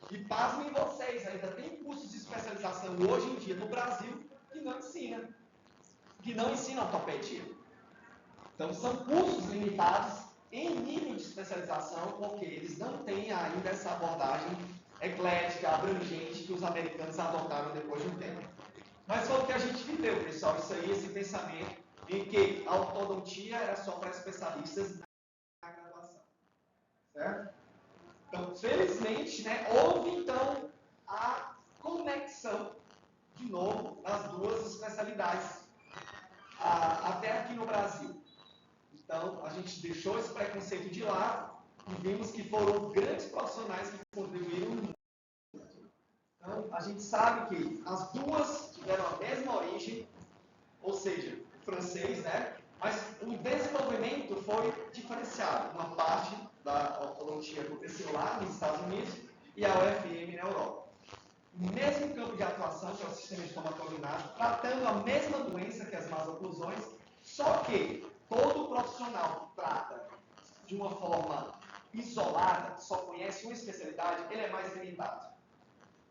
E pasmem vocês, ainda tem cursos de especialização hoje em dia no Brasil que não ensinam ortopedia. Então, são cursos limitados em nível de especialização, porque eles não têm ainda essa abordagem eclética, abrangente, que os americanos adotaram depois de um tempo. Mas foi o que a gente viveu, pessoal, isso aí, esse pensamento em que a ortodontia era só para especialistas na graduação. Certo? Então, felizmente, né, houve, então, a conexão, de novo, das duas especialidades, até aqui no Brasil. Então, a gente deixou esse preconceito de lado e vimos que foram grandes profissionais que contribuíram muito. Então, a gente sabe que as duas tiveram a mesma origem, ou seja, o francês, né? Mas o desenvolvimento foi diferenciado. Uma parte da ortodontia aconteceu lá nos Estados Unidos e a UFM na Europa. O mesmo campo de atuação, que é o sistema estomatognático, tratando a mesma doença que as más oclusões, só que todo profissional que trata de uma forma isolada, só conhece uma especialidade, ele é mais limitado.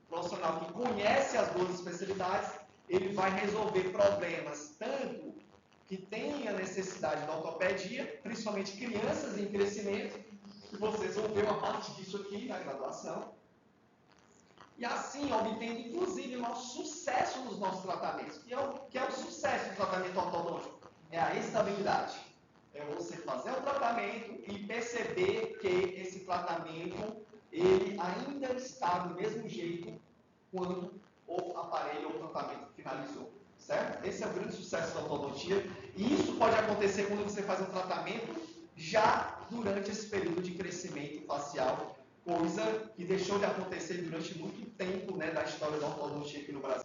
O profissional que conhece as duas especialidades, ele vai resolver problemas tanto que tem a necessidade da ortopedia, principalmente crianças em crescimento, e vocês vão ver uma parte disso aqui na graduação, e assim obtendo inclusive o nosso sucesso nos nossos tratamentos. Que é o sucesso do tratamento ortodôntico? É a estabilidade. É você fazer o tratamento e perceber que esse tratamento ele ainda está do mesmo jeito quando o aparelho ou o tratamento finalizou. Certo? Esse é o grande sucesso da ortodontia. E isso pode acontecer quando você faz um tratamento já durante esse período de crescimento facial, coisa que deixou de acontecer durante muito tempo, né, da história da ortodontia aqui no Brasil.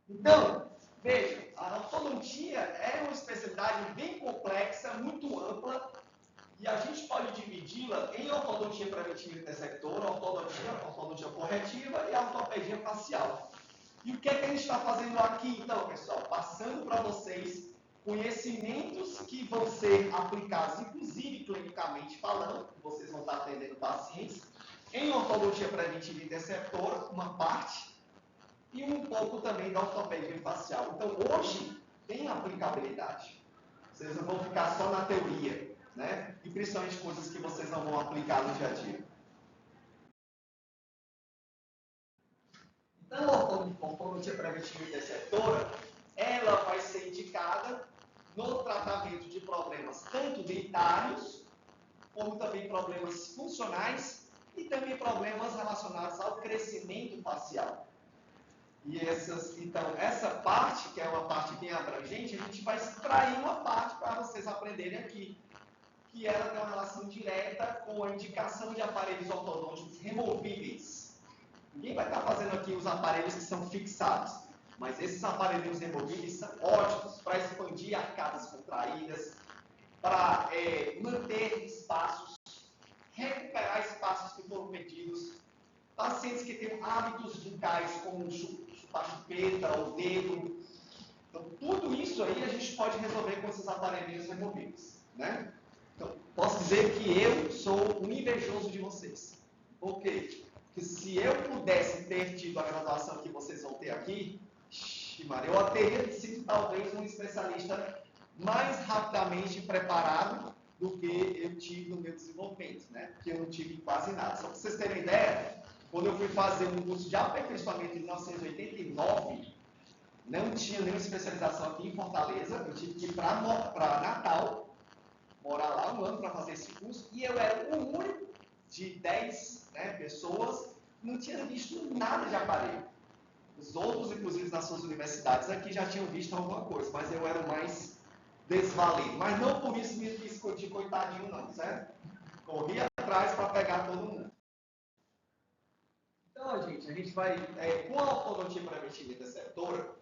Então, veja, a ortodontia é uma especialidade bem complexa, muito ampla, e a gente pode dividi-la em ortodontia preventiva e interceptora, ortodontia corretiva e a ortopedia facial. E o que é que a gente está fazendo aqui, então, pessoal? Passando para vocês conhecimentos que vão ser aplicados, inclusive clinicamente falando, que vocês vão estar atendendo pacientes, em ortodontia preventiva e interceptora, uma parte, e um pouco também da ortopedia facial. Então, hoje, tem aplicabilidade. Vocês não vão ficar só na teoria, né? E principalmente coisas que vocês não vão aplicar no dia a dia. Então, a ortodontia preventiva e interceptora, ela vai ser indicada no tratamento de problemas tanto dentários, como também problemas funcionais e também problemas relacionados ao crescimento facial. E então, essa parte, que é uma parte bem abrangente, vai extrair uma parte para vocês aprenderem aqui, que ela tem uma relação direta com a indicação de aparelhos ortodônticos removíveis. Ninguém vai estar fazendo aqui os aparelhos que são fixados, mas esses aparelhos removíveis são ótimos para expandir arcadas contraídas, para manter espaços, recuperar espaços que foram perdidos. Pacientes que têm hábitos bucais como chupar chupeta ou dedo. Então, tudo isso aí a gente pode resolver com esses aparelhos removíveis, né? Então, posso dizer que eu sou um invejoso de vocês. Por quê? Porque se eu pudesse ter tido a graduação que vocês vão ter aqui, eu teria sido talvez um especialista mais rapidamente preparado do que eu tive no meu desenvolvimento, né? Porque eu não tive quase nada. Só para vocês terem ideia, quando eu fui fazer um curso de aperfeiçoamento em 1989, não tinha nenhuma especialização aqui em Fortaleza, eu tive que ir para Natal, morar lá um ano para fazer esse curso, e eu era o único de 10 pessoas que não tinha visto nada de aparelho. Os outros, inclusive nas suas universidades aqui, já tinham visto alguma coisa, mas eu era o mais desvalido. Mas não por isso me quis de coitadinho não, certo? Corri atrás para pegar todo mundo. Então, gente, a gente vai, com a ortodontia preventiva interceptora,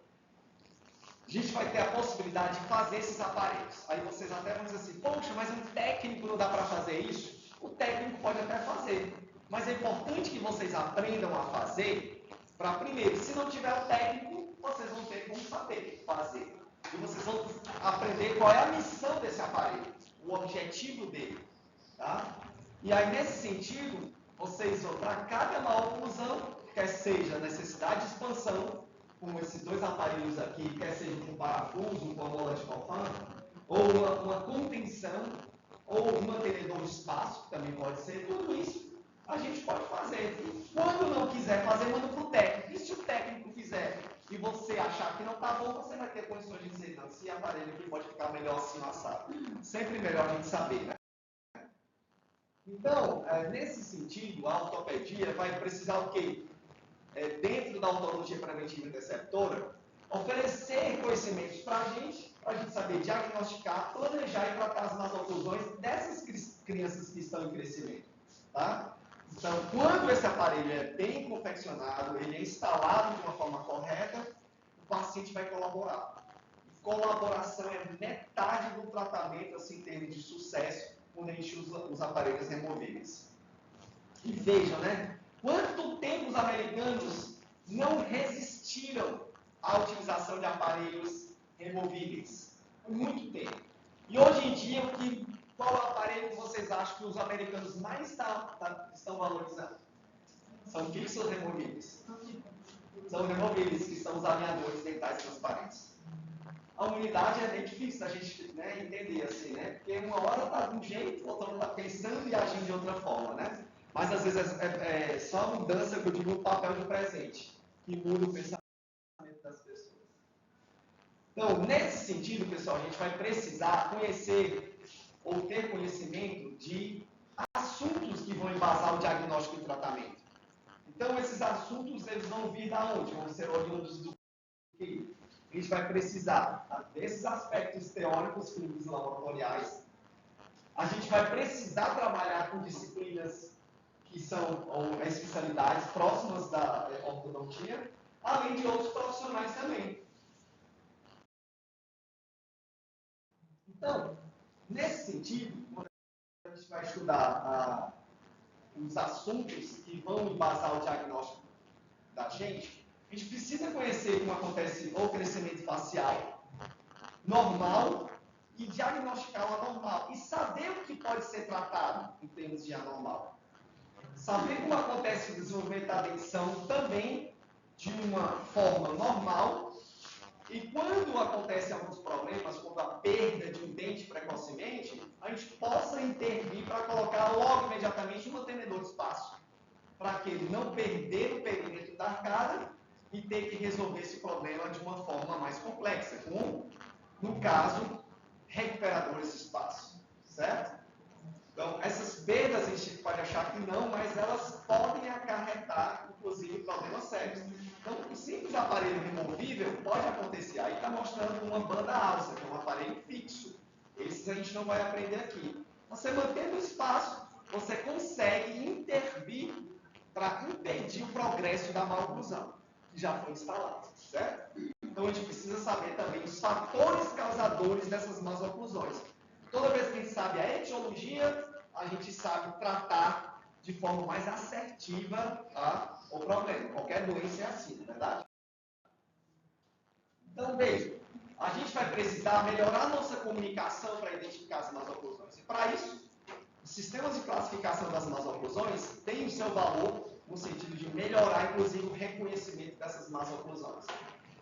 a gente vai ter a possibilidade de fazer esses aparelhos. Aí vocês até vão dizer assim, poxa, mas um técnico não dá para fazer isso? O técnico pode até fazer, mas é importante que vocês aprendam a fazer, para primeiro, se não tiver o técnico, vocês vão ter como saber fazer. E vocês vão aprender qual é a missão desse aparelho, o objetivo dele. Tá? E aí, nesse sentido, vocês vão, para cada nova oclusão, quer seja necessidade de expansão, com esses dois aparelhos aqui, quer seja com parafuso, com a mola de cofã, ou uma contenção, ou um mantenedor de espaço, que também pode ser, tudo isso a gente pode fazer. E quando não quiser fazer, manda para o técnico. E se o técnico fizer e você achar que não está bom, você vai ter condições de dizer, não, esse aparelho aqui pode ficar melhor assim assado. Sempre melhor a gente saber, né? Então, nesse sentido, a ortopedia vai precisar o quê? Dentro da ortodontia preventiva interceptora, oferecer conhecimentos para a gente saber diagnosticar, planejar e tratar as oclusões dessas crianças que estão em crescimento. Tá? Então, quando esse aparelho é bem confeccionado, ele é instalado de uma forma correta, o paciente vai colaborar. Colaboração é metade do tratamento, assim, em termos de sucesso, quando a gente usa os aparelhos removíveis. E vejam, né? Quanto tempo os americanos não resistiram à utilização de aparelhos removíveis? Por muito tempo. E hoje em dia, qual aparelho que vocês acham que os americanos mais estão valorizando? São fixos ou removíveis? São removíveis, que são os alinhadores dentais transparentes. A unidade é bem difícil da gente entender assim, né? Porque uma hora está de um jeito, outra está pensando e agindo de outra forma, né? Mas às vezes é só a mudança que eu digo no papel de presente, que muda o pensamento das pessoas. Então, nesse sentido, pessoal, a gente vai precisar conhecer ou ter conhecimento de assuntos que vão embasar o diagnóstico e tratamento. Então, esses assuntos, eles vão vir da onde? Vão ser oriundos do que? A gente vai precisar desses aspectos teóricos, clínicos e laboratoriais. A gente vai precisar trabalhar com disciplinas que são especialidades próximas da ortodontia, além de outros profissionais também. Então, nesse sentido, quando a gente vai estudar os assuntos que vão embasar o diagnóstico da gente precisa conhecer como acontece o crescimento facial normal e diagnosticar o anormal. E saber o que pode ser tratado em termos de anormal. Saber como acontece o desenvolvimento da dentição também de uma forma normal. E quando acontecem alguns problemas, como a perda de um dente precocemente, a gente possa intervir para colocar logo imediatamente um mantenedor de espaço. Para que ele não perder o perímetro da arcada e ter que resolver esse problema de uma forma mais complexa, como, no caso, recuperadores de espaço, certo? Então, essas perdas a gente pode achar que não, mas elas podem acarretar, inclusive, problemas sérios. Então, um simples aparelho removível pode acontecer. Aí está mostrando uma banda alça, que é uma a gente não vai aprender aqui. Você mantendo o espaço, você consegue intervir para impedir o progresso da maloclusão, que já foi instalado, certo? Então a gente precisa saber também os fatores causadores dessas más oclusões. Toda vez que a gente sabe a etiologia, a gente sabe tratar de forma mais assertiva, tá, o problema. Qualquer doença é assim, não é verdade? Então, veja, a gente vai precisar melhorar a nossa comunicação para identificar as más oclusões. E para isso, os sistemas de classificação das más oclusões têm o seu valor no sentido de melhorar, inclusive, o reconhecimento dessas más oclusões.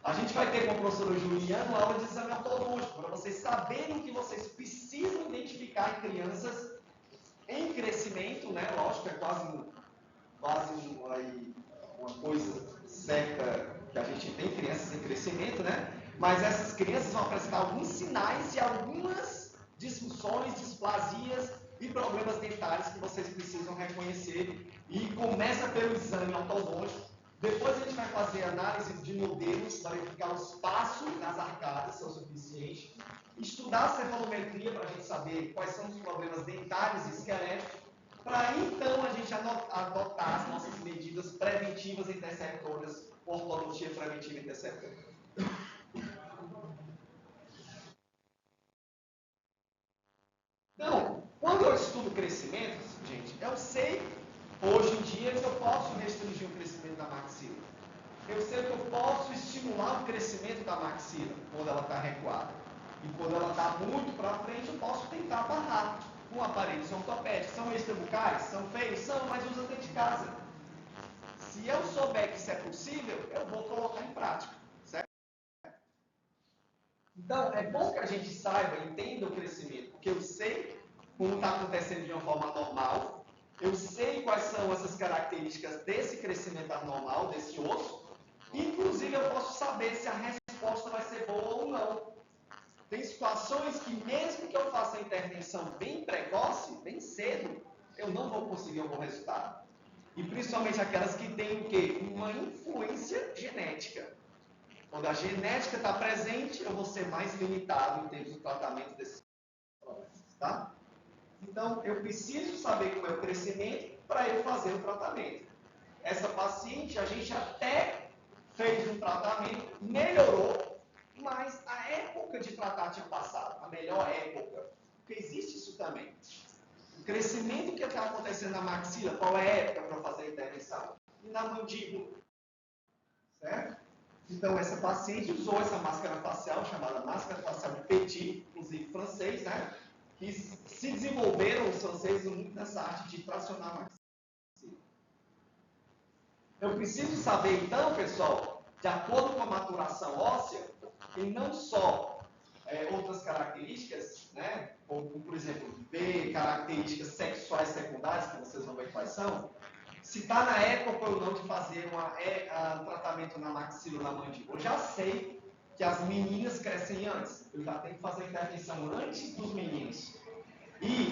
A gente vai ter com a professora Juliana uma aula de exame ortodôntico, para vocês saberem o que vocês precisam identificar em crianças em crescimento, né? Lógico, é quase uma coisa certa que a gente tem crianças em crescimento, né? Mas essas crianças vão apresentar alguns sinais e algumas disfunções, displasias e problemas dentários que vocês precisam reconhecer. E começa pelo exame ortodôntico. Depois a gente vai fazer análise de modelos para verificar o espaço nas arcadas, se é o suficiente. Estudar a cefalometria para a gente saber quais são os problemas dentários e esqueléticos. Para então a gente adotar as nossas medidas preventivas interceptoras, ortodontia preventiva interceptora. Então, quando eu estudo crescimento, gente, eu sei, hoje em dia, que eu posso restringir o crescimento da maxila. Eu sei que eu posso estimular o crescimento da maxila quando ela está recuada. E quando ela está muito para frente, eu posso tentar barrar com aparelhos ortopédicos. São extrabucais? São feios? São, mas usa dentro de casa. Se eu souber que isso é possível, eu vou colocar em prática. Certo? Então, é bom que a gente saiba, entenda o crescimento, porque eu sei como está acontecendo de uma forma normal, eu sei quais são essas características desse crescimento anormal, desse osso, inclusive eu posso saber se a resposta vai ser boa ou não. Tem situações que, mesmo que eu faça a intervenção bem precoce, bem cedo, eu não vou conseguir um bom resultado. E principalmente aquelas que têm o quê? Uma influência genética. Quando a genética está presente, eu vou ser mais limitado em termos de tratamento desses problemas, tá? Então, eu preciso saber como é o crescimento para eu fazer o tratamento. Essa paciente, a gente até fez um tratamento, melhorou, mas a época de tratar tinha passado, a melhor época. Porque existe isso também. O crescimento que está acontecendo na maxila, qual é a época para fazer a intervenção? E na mandíbula. Certo? Então, essa paciente usou essa máscara facial, chamada máscara facial de Petit, inclusive francês, né? Que se desenvolveram os franceses muito nessa arte de tracionar a maxila. Eu preciso saber, então, pessoal, de acordo com a maturação óssea, e não só outras características, né? Como, por exemplo, ver características sexuais secundárias, que vocês vão ver quais são, se está na época ou não de fazer um tratamento na maxila, na mandíbula. Eu já sei que as meninas crescem antes. Eu já tenho que fazer a intervenção antes dos meninos. E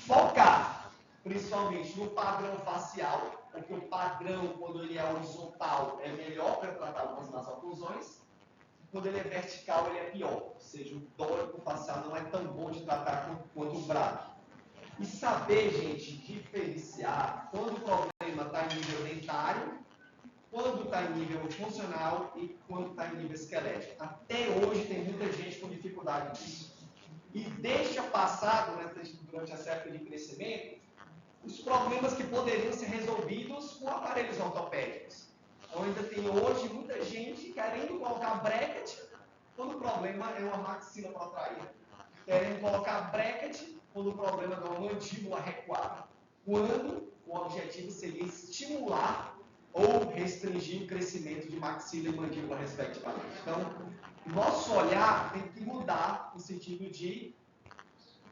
focar, principalmente, no padrão facial, porque o padrão, quando ele é horizontal, é melhor para tratar algumas más oclusões. Quando ele é vertical, ele é pior. Ou seja, o dórico facial não é tão bom de tratar quanto o braço. E saber, gente, diferenciar quando o problema está em nível dentário, quando está em nível funcional e quando está em nível esquelético. Até hoje tem muita gente com dificuldade nisso. E deixa passar, durante essa época de crescimento, os problemas que poderiam ser resolvidos com aparelhos ortopédicos. Então ainda tem hoje muita gente querendo colocar bracket quando o problema é uma maxila protraída. Querendo colocar bracket quando o problema é uma mandíbula recuada. Quando o objetivo seria estimular ou restringir o crescimento de maxila e mandíbula, respectivamente. Então, nosso olhar tem que mudar no sentido de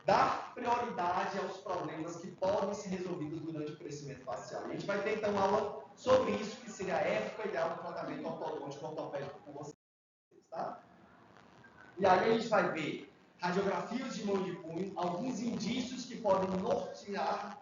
dar prioridade aos problemas que podem ser resolvidos durante o crescimento facial. A gente vai ter, então, aula sobre isso, que seria a época ideal do tratamento ortodôntico ortopédico com vocês. Tá? E aí a gente vai ver radiografias de mão e de punho, alguns indícios que podem nortear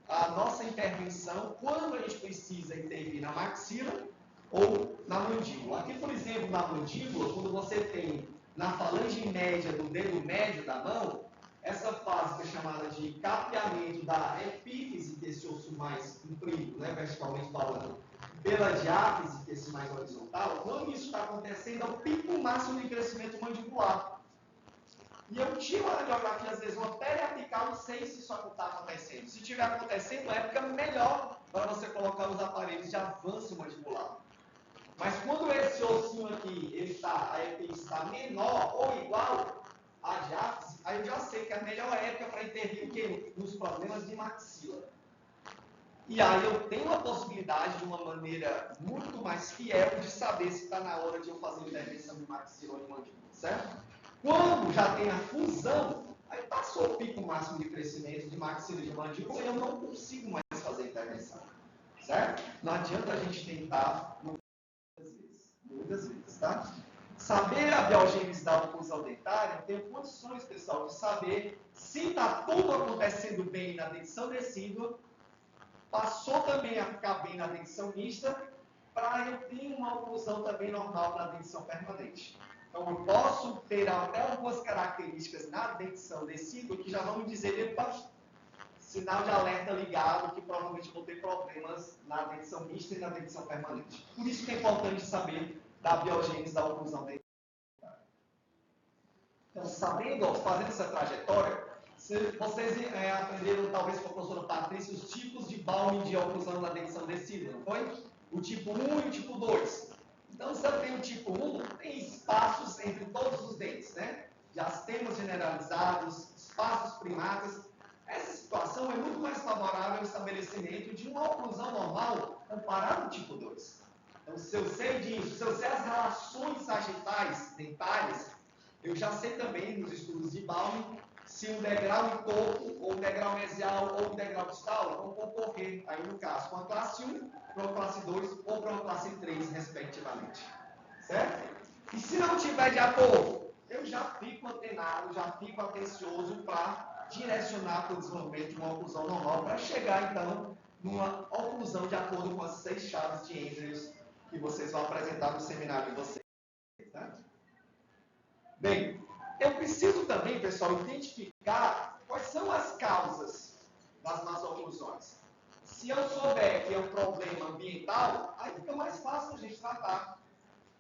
a nossa intervenção quando a gente precisa intervir na maxila ou na mandíbula. Aqui, por exemplo, na mandíbula, quando você tem na falange média do dedo médio da mão, essa fase que é chamada de capeamento da epífise, que é esse osso mais comprido, né, verticalmente falando, pela diáfise, que é esse mais horizontal, quando isso está acontecendo, é o pico máximo de crescimento mandibular. E eu tiro a radiografia, às vezes, uma periapical, não sei se isso está acontecendo. Se estiver acontecendo, é época melhor para você colocar os aparelhos de avanço mandibular. Mas quando esse ossinho aqui, a epífise está menor ou igual à diáfise, aí eu já sei que é a melhor época para intervir o quê? Nos problemas de maxila. E aí eu tenho a possibilidade, de uma maneira muito mais fiel, de saber se está na hora de eu fazer intervenção de maxila ou de mandíbula, certo? Quando já tem a fusão, aí passou o pico máximo de crescimento de maxila e de mandíbula e eu não consigo mais fazer intervenção, certo? Não adianta a gente tentar muitas vezes, tá? Saber a biogênese da oclusão dentária, eu tenho condições, pessoal, de saber se está tudo acontecendo bem na dentição decídua, passou também a ficar bem na dentição mista, para eu ter uma oclusão também normal na dentição permanente. Então, eu posso ter até algumas características na dentição decídua que já vão me dizer, epa, sinal de alerta ligado, que provavelmente vou ter problemas na dentição mista e na dentição permanente. Por isso que é importante saber da biogênese da oclusão dentária. Então, sabendo, fazendo essa trajetória, vocês aprenderam, talvez com a professora Patrícia, os tipos de Baum de oclusão na dentição decídua, não foi? O tipo 1 e o tipo 2. Então, se eu tenho o tipo 1, tem espaços entre todos os dentes, né? Diastemas generalizados, espaços primários. Essa situação é muito mais favorável ao estabelecimento de uma oclusão normal comparado ao tipo 2. Então, se eu sei disso, se eu sei as relações sagitais dentárias, eu já sei também, nos estudos de Baum, se um degrau em topo, ou um degrau mesial, ou um degrau distal vão concorrer, aí no caso, com a classe 1, para a classe 2 ou para a classe 3, respectivamente. Certo? E se não tiver de acordo, eu já fico antenado, já fico atencioso para direcionar para o desenvolvimento de uma oclusão normal, para chegar, então, numa oclusão de acordo com as 6 chaves de Andrews que vocês vão apresentar no seminário de vocês. Tá? Bem, eu preciso também, pessoal, identificar quais são as causas das más oclusões. Se eu souber que é um problema ambiental, aí fica mais fácil a gente tratar.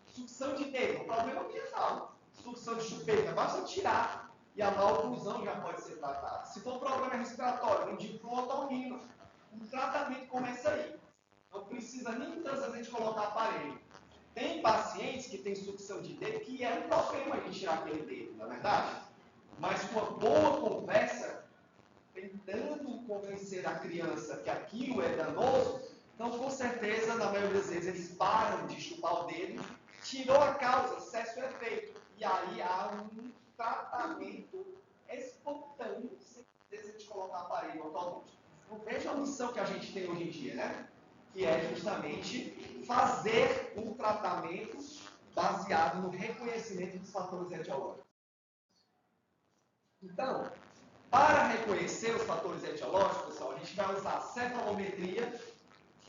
Sucção de dedo, um problema ambiental. Sucção de chupeta, basta tirar e a má oclusão já pode ser tratada. Se for problema respiratório, eu indico um otorrino. O tratamento começa aí. Não precisa nem muitas vezes a gente colocar aparelho. Tem pacientes que têm sucção de dedo que é um problema de tirar aquele dedo, não é verdade? Mas com uma boa conversa, tentando convencer a criança que aquilo é danoso, então com certeza, na maioria das vezes, eles param de chupar o dedo, tirou a causa, cessa o efeito. E aí há um tratamento espontâneo, sem precisar de colocar aparelho odontológico. Então veja a missão que a gente tem hoje em dia, né? Que é justamente fazer um tratamento baseado no reconhecimento dos fatores etiológicos. Então, para reconhecer os fatores etiológicos, pessoal, a gente vai usar a cefalometria,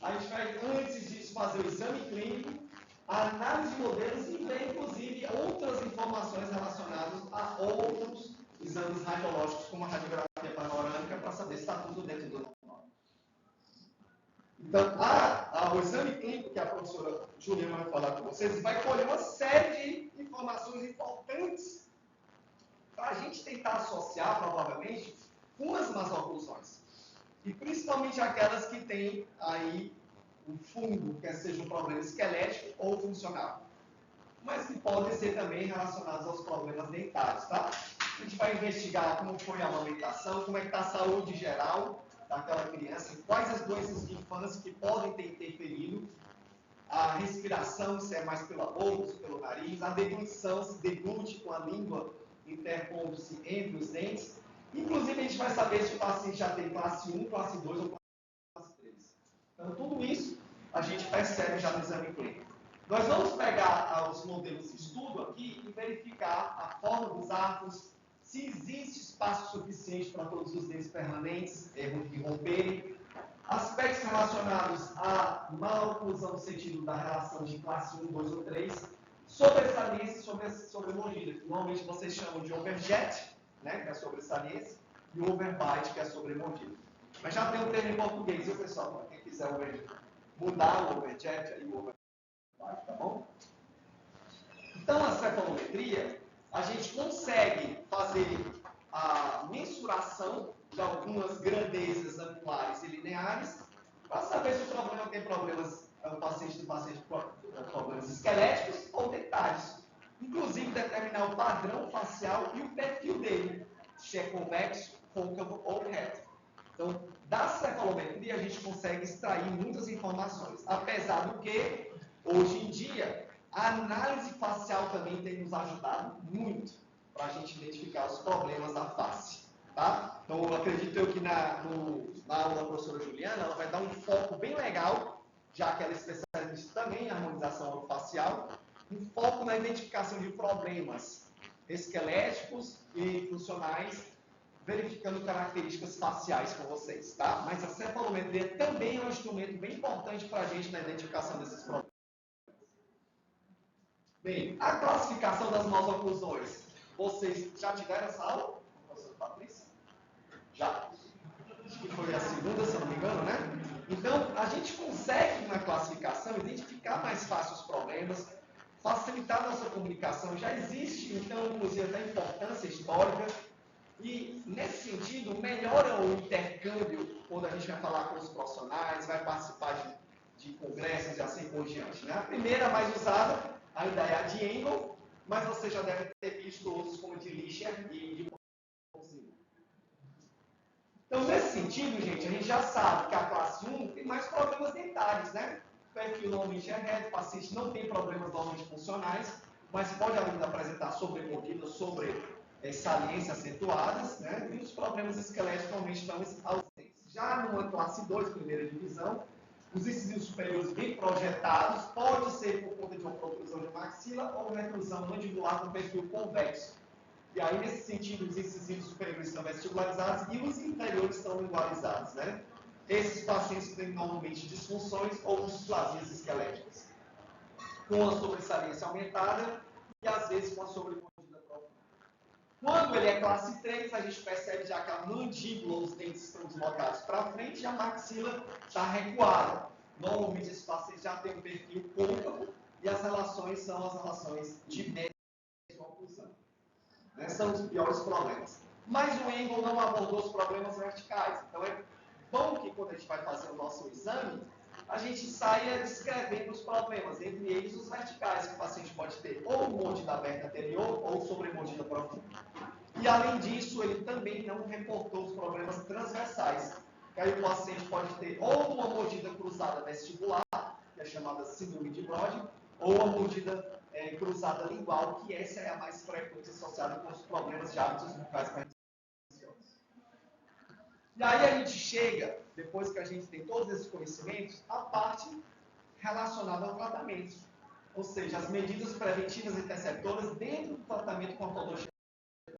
a gente vai, antes disso, fazer o exame clínico, a análise de modelos e ver, inclusive, outras informações relacionadas a outros exames radiológicos, como a radiografia panorâmica, para saber se está tudo dentro do normal. Então, o exame clínico que a professora Juliana vai falar com vocês vai colher uma série de informações importantes para a gente tentar associar, provavelmente, com as más oclusões. E principalmente aquelas que têm aí um fundo, quer seja um problema esquelético ou funcional. Mas que podem ser também relacionados aos problemas dentários, tá? A gente vai investigar como foi a amamentação, como é que está a saúde geral daquela criança, quais as doenças de infância que podem ter interferido, a respiração, se é mais pela boca, se pelo nariz, a deglução, se deglute com a língua interpondo-se entre os dentes. Inclusive, a gente vai saber se o paciente já tem classe 1, classe 2 ou classe 3. Então, tudo isso a gente percebe já no exame clínico. Nós vamos pegar os modelos de estudo aqui e verificar a forma dos arcos, se existe espaço suficiente para todos os dentes permanentes que romperem, aspectos relacionados à má oclusão no sentido da relação de classe 1, 2 ou 3, sobressalência sobre mordida, que normalmente vocês chamam de overjet, né, que é a sobressaliência, e o overbite, que é a sobremordida. Mas já tem um termo em português, viu, pessoal? Para quem quiser mudar o overjet e o overbite, tá bom? Então, a cefalometria, a gente consegue fazer a mensuração de algumas grandezas angulares e lineares para saber se o problema tem problemas, o paciente tem problemas esqueléticos ou dentários. Inclusive, determinar o padrão facial e o perfil dele, se é convexo, côncavo ou reto. Então, da cefalometria, a gente consegue extrair muitas informações. Apesar do que, hoje em dia, a análise facial também tem nos ajudado muito para a gente identificar os problemas da face. Tá? Então, eu acredito que na aula da professora Juliana, ela vai dar um foco bem legal, já que ela é especialista também em harmonização facial, um foco na identificação de problemas esqueléticos e funcionais, verificando características faciais com vocês, tá? Mas a cefalometria também é um instrumento bem importante para a gente na identificação desses problemas. Bem, a classificação das maloclusões. Vocês já tiveram essa aula, professor Patrícia? Já? Acho que foi a segunda, se eu não me engano, né? Então, a gente consegue, na classificação, identificar mais fácil os problemas, facilitar a nossa comunicação. Já existe, então, inclusive, até importância histórica. E, nesse sentido, melhora o intercâmbio quando a gente vai falar com os profissionais, vai participar de congressos e assim por diante. Né? A primeira mais usada ainda é a de Engel, mas você já deve ter visto outros como de Lischer e de Porzinho. Então, nesse sentido, gente, a gente já sabe que a classe 1 tem mais problemas dentários, né? O perfil normalmente é reto, o paciente não tem problemas normalmente funcionais, mas pode ainda apresentar sobremordida, saliências acentuadas, né? E os problemas esqueléticos normalmente estão ausentes. Já numa classe 2, primeira divisão, os incisivos superiores bem projetados, pode ser por conta de uma protrusão de maxila ou retrusão mandibular com perfil convexo. E aí, nesse sentido, os incisivos superiores estão vestibularizados e os inferiores estão lingualizados, né? Esses pacientes têm normalmente disfunções ou displasias esqueléticas, com a sobressaliência aumentada e, às vezes, com a sobremordida profunda. Quando ele é classe 3, a gente percebe já que a mandíbula, os dentes estão deslocados para frente e a maxila está recuada. Normalmente, esses pacientes já têm um perfil côncavo e as relações são as relações de mesa-oclusão. São os piores problemas. Mas o Engel não abordou os problemas verticais. Então, é bom que quando a gente vai fazer o nosso exame, a gente saia descrevendo os problemas, entre eles os verticais, que o paciente pode ter ou mordida aberta anterior ou sobremordida profunda. E, além disso, ele também não reportou os problemas transversais. Que aí o paciente pode ter ou uma mordida cruzada vestibular, que é chamada síndrome de Brody, ou uma mordida cruzada lingual, que essa é a mais frequente associada com os problemas de hábitos bucais perniciosos. E aí a gente chega, depois que a gente tem todos esses conhecimentos, à parte relacionada ao tratamento. Ou seja, as medidas preventivas interceptoras dentro do tratamento com odontologia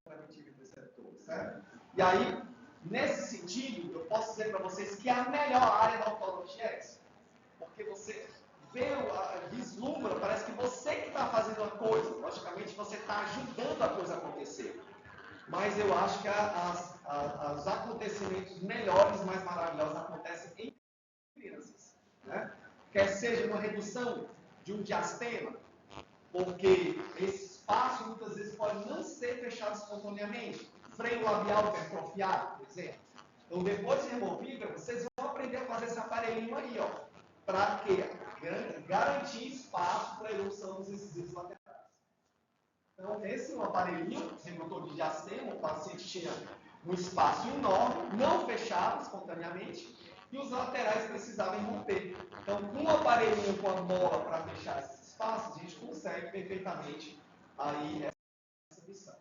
preventiva interceptora, certo? E aí, nesse sentido, eu posso dizer para vocês que a melhor área da odontologia é essa. Porque você vislumbra, parece que você que está fazendo a coisa, logicamente você está ajudando a coisa a acontecer. Mas eu acho que os acontecimentos melhores, mais maravilhosos, acontecem em crianças. Né? Quer seja uma redução de um diastema, porque esse espaço muitas vezes pode não ser fechado espontaneamente. Freio labial hipertrofiado, por exemplo. Então, depois de removível, vocês vão aprender a fazer esse aparelhinho aí, ó. Para quê? Garantir espaço para a erupção dos incisivos laterais. Então, esse é um aparelhinho, redutor de diastema, o paciente tinha um espaço enorme, não fechado espontaneamente, e os laterais precisavam romper. Então, com um aparelhinho com a mola para fechar esses espaços, a gente consegue perfeitamente aí essa missão.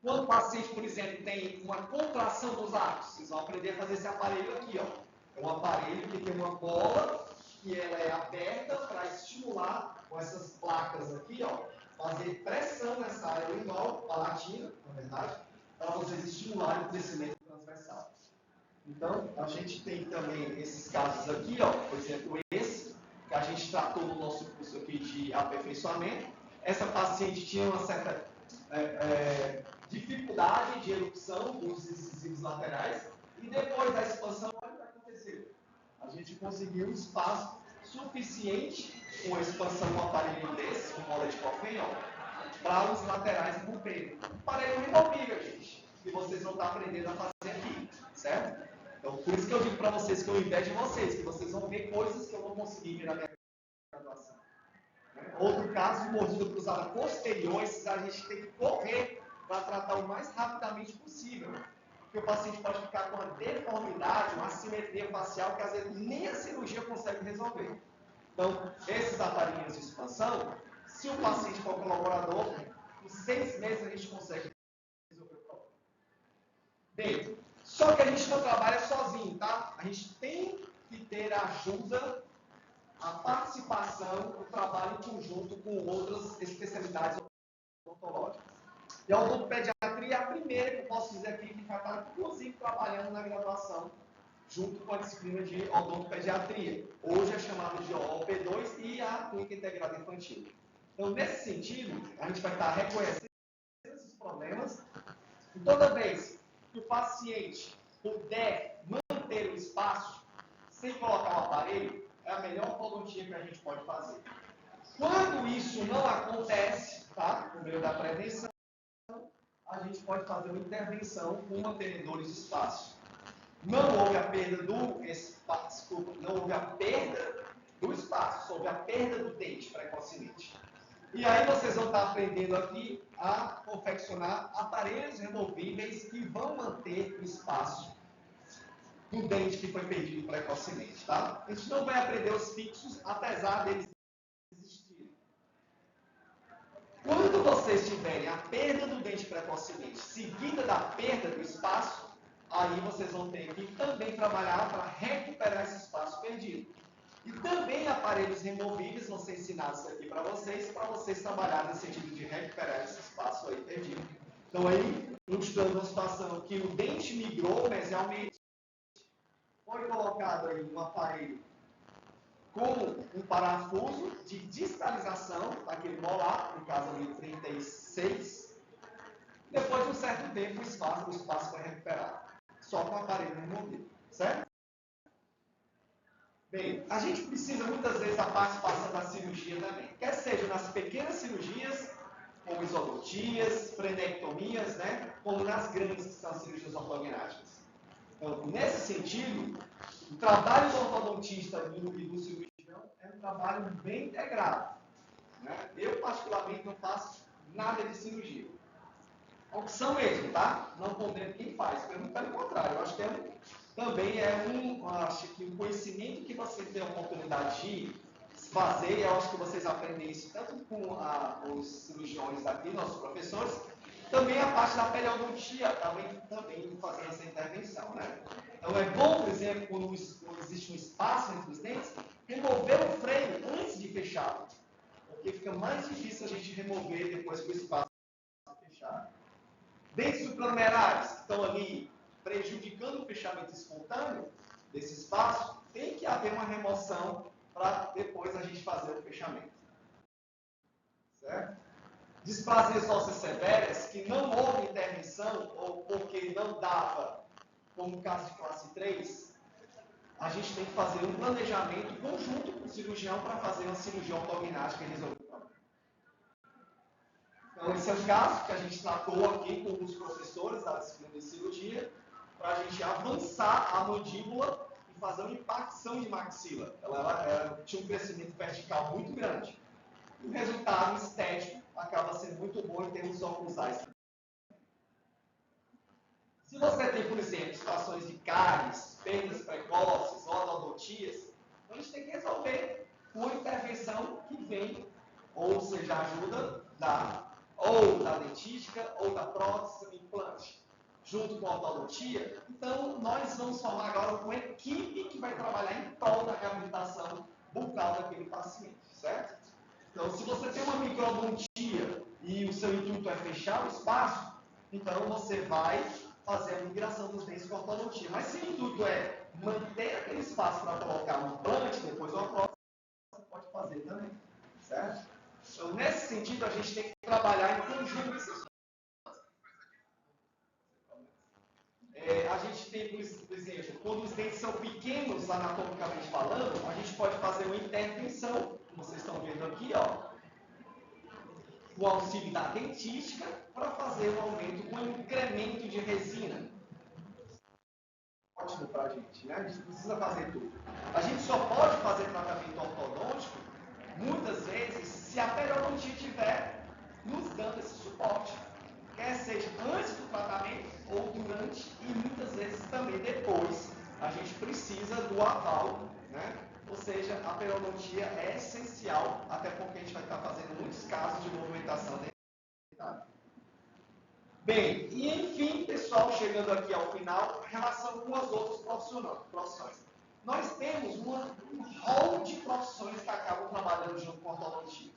Quando o paciente, por exemplo, tem uma contração dos lábios, vocês vão aprender a fazer esse aparelho aqui, ó. É um aparelho que tem uma bola que ela é aberta para estimular com essas placas aqui, ó, fazer pressão nessa área lingual, palatina, na verdade, para vocês estimularem o crescimento transversal. Então, a gente tem também esses casos aqui, ó, por exemplo, esse, que a gente tratou no nosso curso aqui de aperfeiçoamento. Essa paciente tinha uma certa dificuldade velocidade de erupção dos incisivos laterais e depois da expansão, olha o que aconteceu. A gente conseguiu um espaço suficiente com a expansão de um aparelho desse, com mola de cofenol, para os laterais romperem. Aparelho removível, gente, que vocês vão estar aprendendo a fazer aqui, certo? Então, por isso que eu digo para vocês que eu invejo de vocês, que vocês vão ver coisas que eu não consegui ver na minha graduação. Outro caso, mordida cruzada posterior, esses a gente tem que correr para tratar o mais rapidamente possível. Porque o paciente pode ficar com uma deformidade, uma assimetria facial que às vezes nem a cirurgia consegue resolver. Então, esses aparelhos de expansão, se o paciente for colaborador, em 6 meses a gente consegue resolver o problema. Bem, só que a gente não trabalha sozinho, tá? A gente tem que ter a ajuda, a participação, o trabalho em conjunto com outras especialidades odontológicas. E a odontopediatria é a primeira que eu posso dizer aqui que vai estar, inclusive, trabalhando na graduação, junto com a disciplina de odontopediatria. Hoje é chamada de OP2 e a clínica integrada infantil. Então, nesse sentido, a gente vai estar reconhecendo esses problemas e toda vez que o paciente puder manter o espaço sem colocar o aparelho, é a melhor podontia que a gente pode fazer. Quando isso não acontece, tá? No meio da prevenção, a gente pode fazer uma intervenção com mantenedores de espaço. Não houve a perda do espaço, não houve a perda do espaço, só houve a perda do dente precocemente. E aí vocês vão estar aprendendo aqui a confeccionar aparelhos removíveis que vão manter o espaço do dente que foi perdido precocemente, tá? A gente não vai aprender os fixos, apesar deles existirem. Quando vocês tiverem a perda do dente precocemente seguida da perda do espaço, aí vocês vão ter que também trabalhar para recuperar esse espaço perdido. E também aparelhos removíveis vão ser ensinados aqui para vocês trabalharem no sentido de recuperar esse espaço aí perdido. Então aí, ilustrando uma situação que o dente migrou mesialmente, foi colocado aí um aparelho com um parafuso de distalização daquele molar, no caso ali 36. Depois de um certo tempo, o espaço foi recuperado, só com o aparelho removido, certo? Bem, a gente precisa muitas vezes da participação da cirurgia também, quer seja nas pequenas cirurgias, como isodontias, frenectomias, né? Como nas grandes, que são as cirurgias ortognáticas. Então, nesse sentido, o trabalho do ortodontista e do cirurgião é um trabalho bem integrado, né? Eu, particularmente, não faço nada de cirurgia. Opção mesmo, tá? Não condeno quem faz, pelo contrário, eu acho que acho que o conhecimento que você tem a oportunidade de fazer, eu acho que vocês aprendem isso tanto com os cirurgiões aqui, nossos professores, também a parte da periodontia, também fazendo essa intervenção, né? Então é bom, por exemplo, quando existe um espaço entre os dentes, remover o freio antes de fechá-lo, porque fica mais difícil a gente remover depois que o espaço é fechado. Dentes supranumerários que estão ali prejudicando o fechamento espontâneo desse espaço, tem que haver uma remoção para depois a gente fazer o fechamento. Certo? Displasias ósseas severas que não houve intervenção ou porque não dava, como no caso de classe 3, a gente tem que fazer um planejamento conjunto com o cirurgião para fazer uma cirurgia ortognática e resolver o problema. Então, esse é o caso que a gente tratou aqui com os professores da disciplina de cirurgia, para a gente avançar a mandíbula e fazer uma impacção de maxila. Ela tinha um crescimento vertical muito grande. E o resultado estético acaba sendo muito bom em termos oclusais. Se você tem, por exemplo, situações de cáries, perdas precoces, odontias, então a gente tem que resolver com a intervenção que vem, ou seja, ajuda ou da dentística, ou da prótese, implante, junto com a ortodontia. Então, nós vamos formar agora uma equipe que vai trabalhar em prol da reabilitação bucal daquele paciente, certo? Então, se você tem uma microdontia e o seu intuito é fechar o espaço, então você vai fazer a migração dos dentes com a ortodontia. Mas se o intuito é manter aquele espaço para colocar um implante, depois uma prótese, você pode fazer também, certo? Então, nesse sentido, a gente tem que trabalhar em conjunto. por exemplo, quando os dentes são pequenos, anatomicamente falando, a gente pode fazer uma intervenção, como vocês estão vendo aqui, ó, o auxílio da dentística, para fazer um aumento, um incremento de resina. Ótimo para a gente, né? A gente precisa fazer tudo. A gente só pode fazer tratamento ortodôntico, muitas vezes, se a periodontia estiver nos dando esse suporte. Quer seja antes do tratamento ou durante e muitas vezes também depois. A gente precisa do aval, né? Ou seja, a periodontia é essencial, até porque a gente vai estar fazendo muitos casos de movimentação dentária. Bem, e enfim, pessoal, chegando aqui ao final, em relação com as outras profissões. Nós temos um rol de profissões que acabam trabalhando junto com a ortodontia.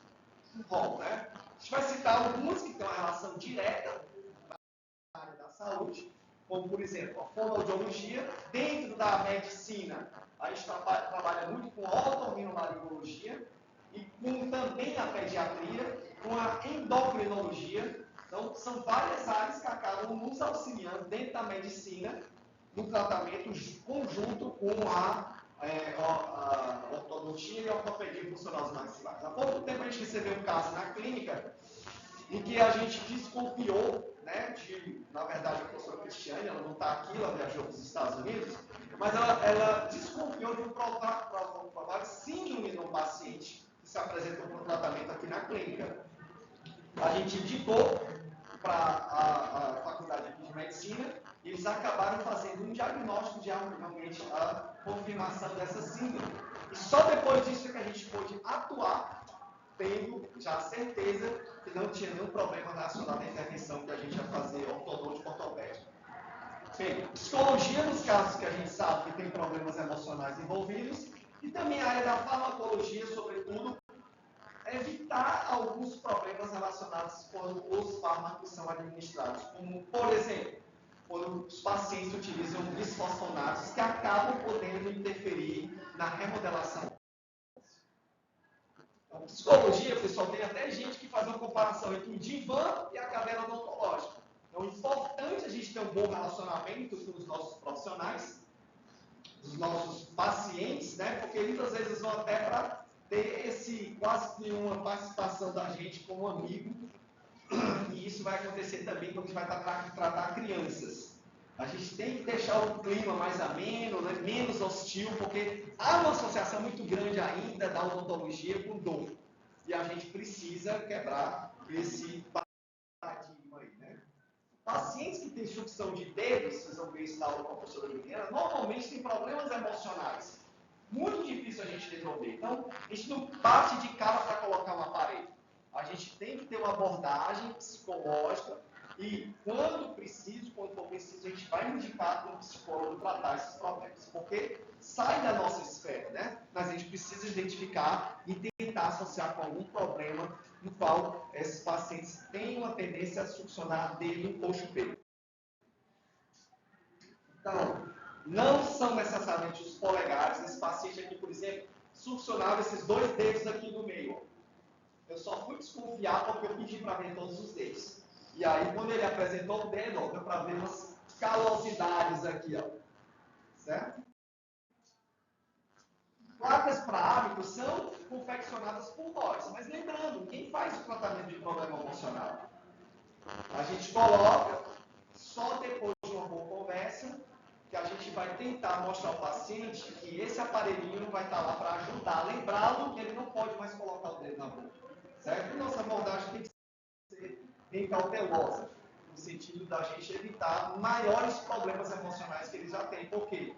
Um rol, né? A gente vai citar algumas que têm uma relação direta na área da saúde, como, por exemplo, a fonoaudiologia. Dentro da medicina, a gente trabalha muito com a otorrinolaringologia e com também a pediatria, com a endocrinologia. Então, são várias áreas que acabam nos auxiliando dentro da medicina, no tratamento conjunto com a ortodontia e a ortopedia funcional maxilares. Há pouco tempo a gente recebeu um caso na clínica em que a gente desconfiou, né, na verdade a professora Cristiane, ela não está aqui, ela viajou para os Estados Unidos, mas ela desconfiou de um provável síndrome no paciente que se apresentou para o tratamento aqui na clínica. A gente indicou para a faculdade de medicina e eles acabaram fazendo um diagnóstico de realmente a confirmação dessa síndrome. E só depois disso que a gente pôde atuar, tendo já certeza que não tinha nenhum problema relacionado à intervenção que a gente ia fazer ortodôntico ortopédico. Bem, psicologia nos casos que a gente sabe que tem problemas emocionais envolvidos e também a área da farmacologia, sobretudo, evitar alguns problemas relacionados quando os fármacos são administrados, como, por exemplo, quando os pacientes utilizam bisfosfonatos que acabam podendo interferir na remodelação. Então, psicologia, pessoal, tem até gente que faz uma comparação entre o divã e a cadeira odontológica. Então, é importante a gente ter um bom relacionamento com os nossos profissionais, os nossos pacientes, né? Porque muitas vezes vão até para ter quase que uma participação da gente como amigo, e isso vai acontecer também quando a gente vai tratar crianças. A gente tem que deixar o clima mais ameno, né, menos hostil, porque há uma associação muito grande ainda da odontologia com dor. E a gente precisa quebrar esse paradigma aí, né? Pacientes que têm sucção de dedos, vocês vão ver isso na aula com a professora Juliana, normalmente têm problemas emocionais. Muito difícil a gente resolver. Então, a gente não bate de cara para colocar um aparelho. A gente tem que ter uma abordagem psicológica e, quando for preciso, a gente vai indicar para um psicólogo tratar esses problemas. Porque sai da nossa esfera, né? Mas a gente precisa identificar e tentar associar com algum problema no qual esses pacientes têm uma tendência a succionar dedo ou chupeiro. Então, não são necessariamente os polegares. Esse paciente aqui, por exemplo, succionava esses dois dedos aqui no meio. Eu só fui desconfiar porque eu pedi para ver todos os dedos. E aí, quando ele apresentou o dedo, ó, deu para ver umas calosidades aqui, ó. Certo? Placas para hábitos são confeccionadas por nós. Mas lembrando, quem faz o tratamento de problema emocional? A gente coloca só depois de uma boa conversa, que a gente vai tentar mostrar ao paciente que esse aparelhinho vai estar lá para ajudar, lembrá-lo que ele não pode mais colocar o dedo na boca, certo? E nossa abordagem tem que ser bem cautelosa, no sentido da gente evitar maiores problemas emocionais que ele já tem. Por quê?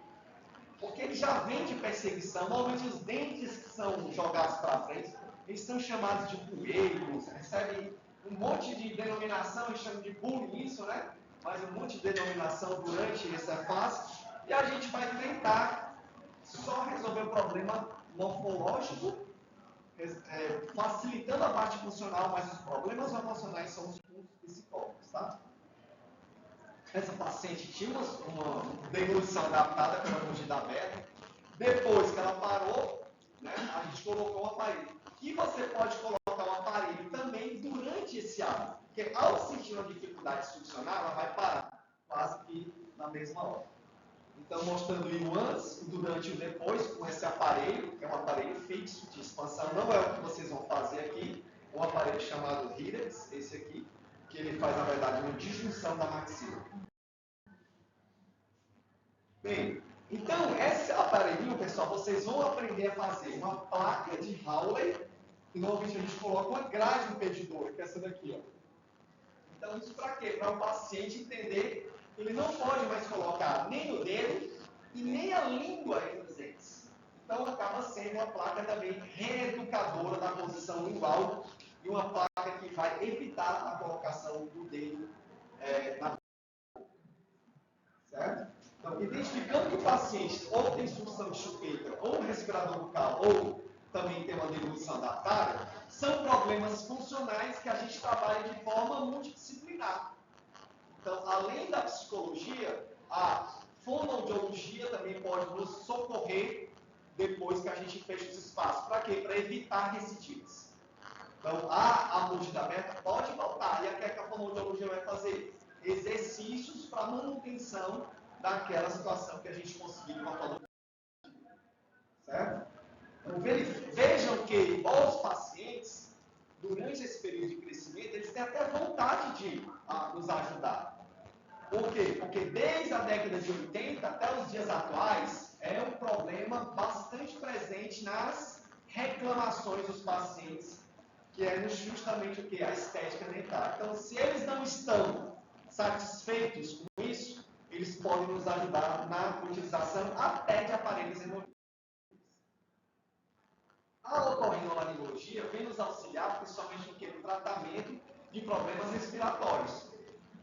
Porque ele já vem de perseguição. Normalmente os dentes que são jogados para frente, eles são chamados de coelhos, recebem um monte de denominação, eles chamam de bullying isso, né? Mas um monte de denominação durante essa fase, e a gente vai tentar só resolver o problema morfológico, facilitando a parte funcional, mas os problemas emocionais são os psicólogos, tá? Essa paciente tinha uma deglutição adaptada pela mordida aberta. Depois que ela parou, né, a gente colocou o aparelho. E você pode colocar o aparelho também durante esse hábito, porque ao sentir uma dificuldade de succionar, ela vai parar quase que na mesma hora. Então, mostrando o antes, o durante e o depois, com esse aparelho, que é um aparelho fixo de expansão, não é o que vocês vão fazer aqui, é um aparelho chamado Hirax, esse aqui, que ele faz, na verdade, uma disjunção da maxila. Bem, então, esse aparelhinho, pessoal, vocês vão aprender a fazer uma placa de Hawley, e normalmente a gente coloca uma grade impedidora, que é essa daqui, ó. Então, isso para quê? Para o paciente entender que ele não pode mais colocar nem o dedo e nem a língua entre os dentes. Então, acaba sendo uma placa também reeducadora da posição lingual e uma placa que vai evitar a colocação do dedo na boca. Certo? Então, identificando que o paciente ou tem instrução de chupeta, ou respirador bucal, ou também tem uma deglutição adaptada, são problemas funcionais que a gente trabalha de forma multidisciplinar. Então, além da psicologia, a fonoaudiologia também pode nos socorrer depois que a gente fecha os espaços. Para quê? Para evitar recidivas. Então, a mordida aberta pode voltar. E o que a fonoaudiologia vai fazer? Exercícios para manutenção daquela situação que a gente conseguiu com a fonoaudiologia. Certo? Então, vejam que os pacientes, durante esse período de crescimento, eles têm até vontade de nos ajudar. Por quê? Porque desde a década de 80 até os dias atuais, é um problema bastante presente nas reclamações dos pacientes, que é justamente o quê? A estética dentária. Então, se eles não estão satisfeitos com isso, eles podem nos ajudar na utilização até de aparelhos removíveis. A otorrinolaringologia vem nos auxiliar, principalmente no tratamento de problemas respiratórios.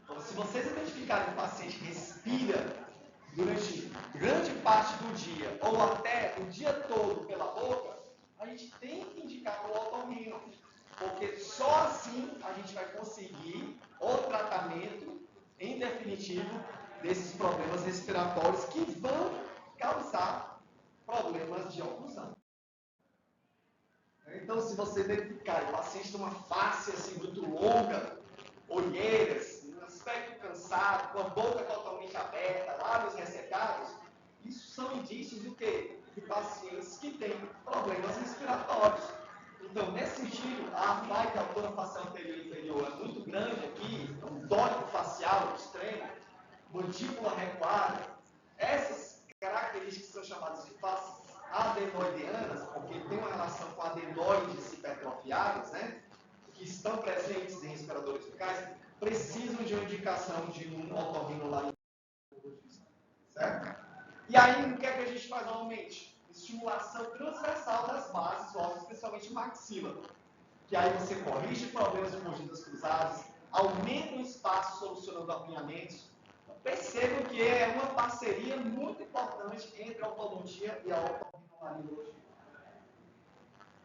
Então, se vocês identificarem que o paciente respira durante grande parte do dia, ou até o dia todo pela boca, a gente tem que indicar para o otorrino, porque só assim a gente vai conseguir o tratamento, em definitivo, desses problemas respiratórios que vão causar problemas de oclusão. Então, se você identificar o paciente tem uma face assim, muito longa, olheiras, um aspecto cansado, com a boca totalmente aberta, lábios ressecados, isso são indícios de quê? De pacientes que têm problemas respiratórios. Então, nesse sentido, a FAI, que é a altura facial anterior e inferior, é muito grande aqui, um dórico facial extremo, mandíbula recuada. Essas características são chamadas de faces adenoideanas, porque tem uma relação com adenoides hipertrofiados, né? Que estão presentes em respiradores bucais, precisam de uma indicação de um otorrinolaringologista. Certo? E aí, o que é que a gente faz normalmente? Estimulação transversal das bases ósseas, especialmente maxila. Que aí você corrige problemas de mordidas cruzadas, aumenta o espaço solucionando apinhamentos. Percebam que é uma parceria muito importante entre a odontia e a otorrinolaringologia.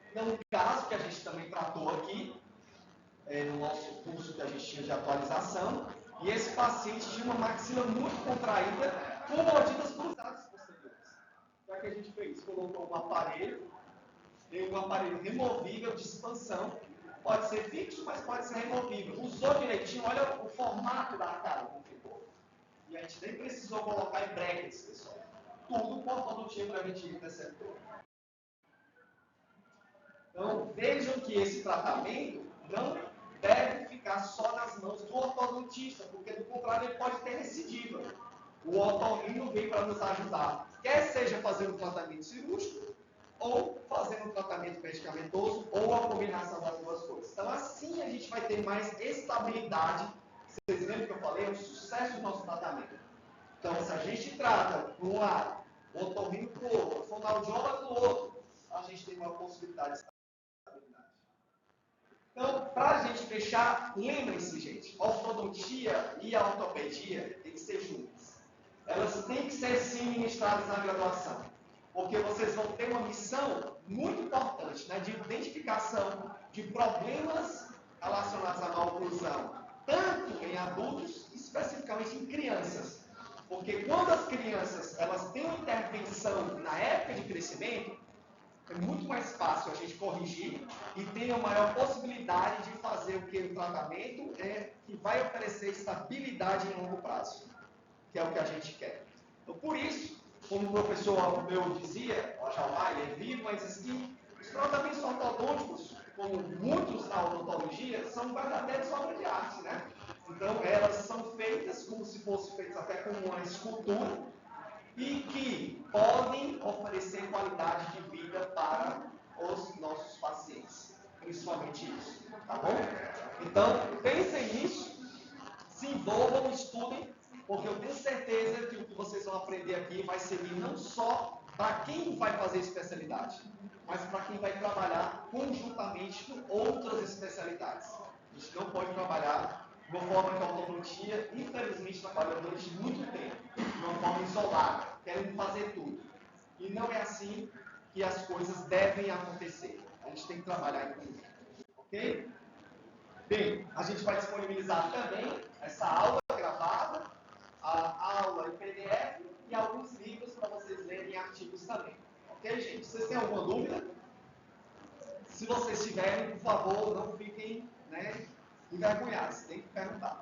Então, no caso que a gente também tratou aqui, no nosso curso que a gente tinha de atualização, e esse paciente tinha uma maxila muito contraída com mordidas cruzadas posteriores. O que a gente fez? Colocou um aparelho removível de expansão, pode ser fixo, mas pode ser removível. Usou direitinho, olha o formato da cara como ficou. E a gente nem precisou colocar em brackets, pessoal. Tudo com ortodontia preventiva interceptor. Então, vejam que esse tratamento não deve ficar só nas mãos do ortodontista, porque, do contrário, ele pode ter recidiva. O otorrino vem para nos ajudar, quer seja fazendo um tratamento cirúrgico, ou fazendo um tratamento medicamentoso, ou a combinação das duas coisas. Então, assim a gente vai ter mais estabilidade. Vocês lembram que eu falei? É o sucesso do nosso tratamento. Então, se a gente trata com um lado, o otorrino com o outro, o fonoaudiólogo com o outro, a gente tem uma possibilidade de estabilidade. Então, para a gente fechar, lembrem-se, gente, a ortodontia e a ortopedia têm que ser juntas. Elas têm que ser, sim, ministradas na graduação. Porque vocês vão ter uma missão muito importante, né, de identificação de problemas relacionados à maloclusão, tanto em adultos, especificamente em crianças. Porque quando as crianças elas têm uma intervenção na época de crescimento, é muito mais fácil a gente corrigir e tem a maior possibilidade de fazer o que o tratamento que vai oferecer estabilidade em longo prazo, que é o que a gente quer. Então, por isso, como o professor meu dizia, o Jalmar, ele é vivo, mas assim, os tratamentos ortodônticos, como muitos na odontologia, são verdadeiras obras de arte, né? Então, elas são feitas como se fossem feitas até como uma escultura e que podem oferecer qualidade de vida para os nossos pacientes, principalmente isso, tá bom? Então, pensem nisso, se envolvam, estudem, porque eu tenho certeza que o que vocês vão aprender aqui vai servir não só para quem vai fazer especialidade, mas para quem vai trabalhar conjuntamente com outras especialidades. A gente não pode trabalhar de uma forma que a odontologia, infelizmente, trabalhou durante muito tempo, de uma forma isolada, querendo fazer tudo. E não é assim que as coisas devem acontecer. A gente tem que trabalhar em conjunto. Ok? Bem, a gente vai disponibilizar também essa aula gravada, a aula em PDF e alguns livros para vocês lerem artigos também. Ok, gente? Vocês têm alguma dúvida? Se vocês tiverem, por favor, não fiquem envergonhados. Tem que perguntar.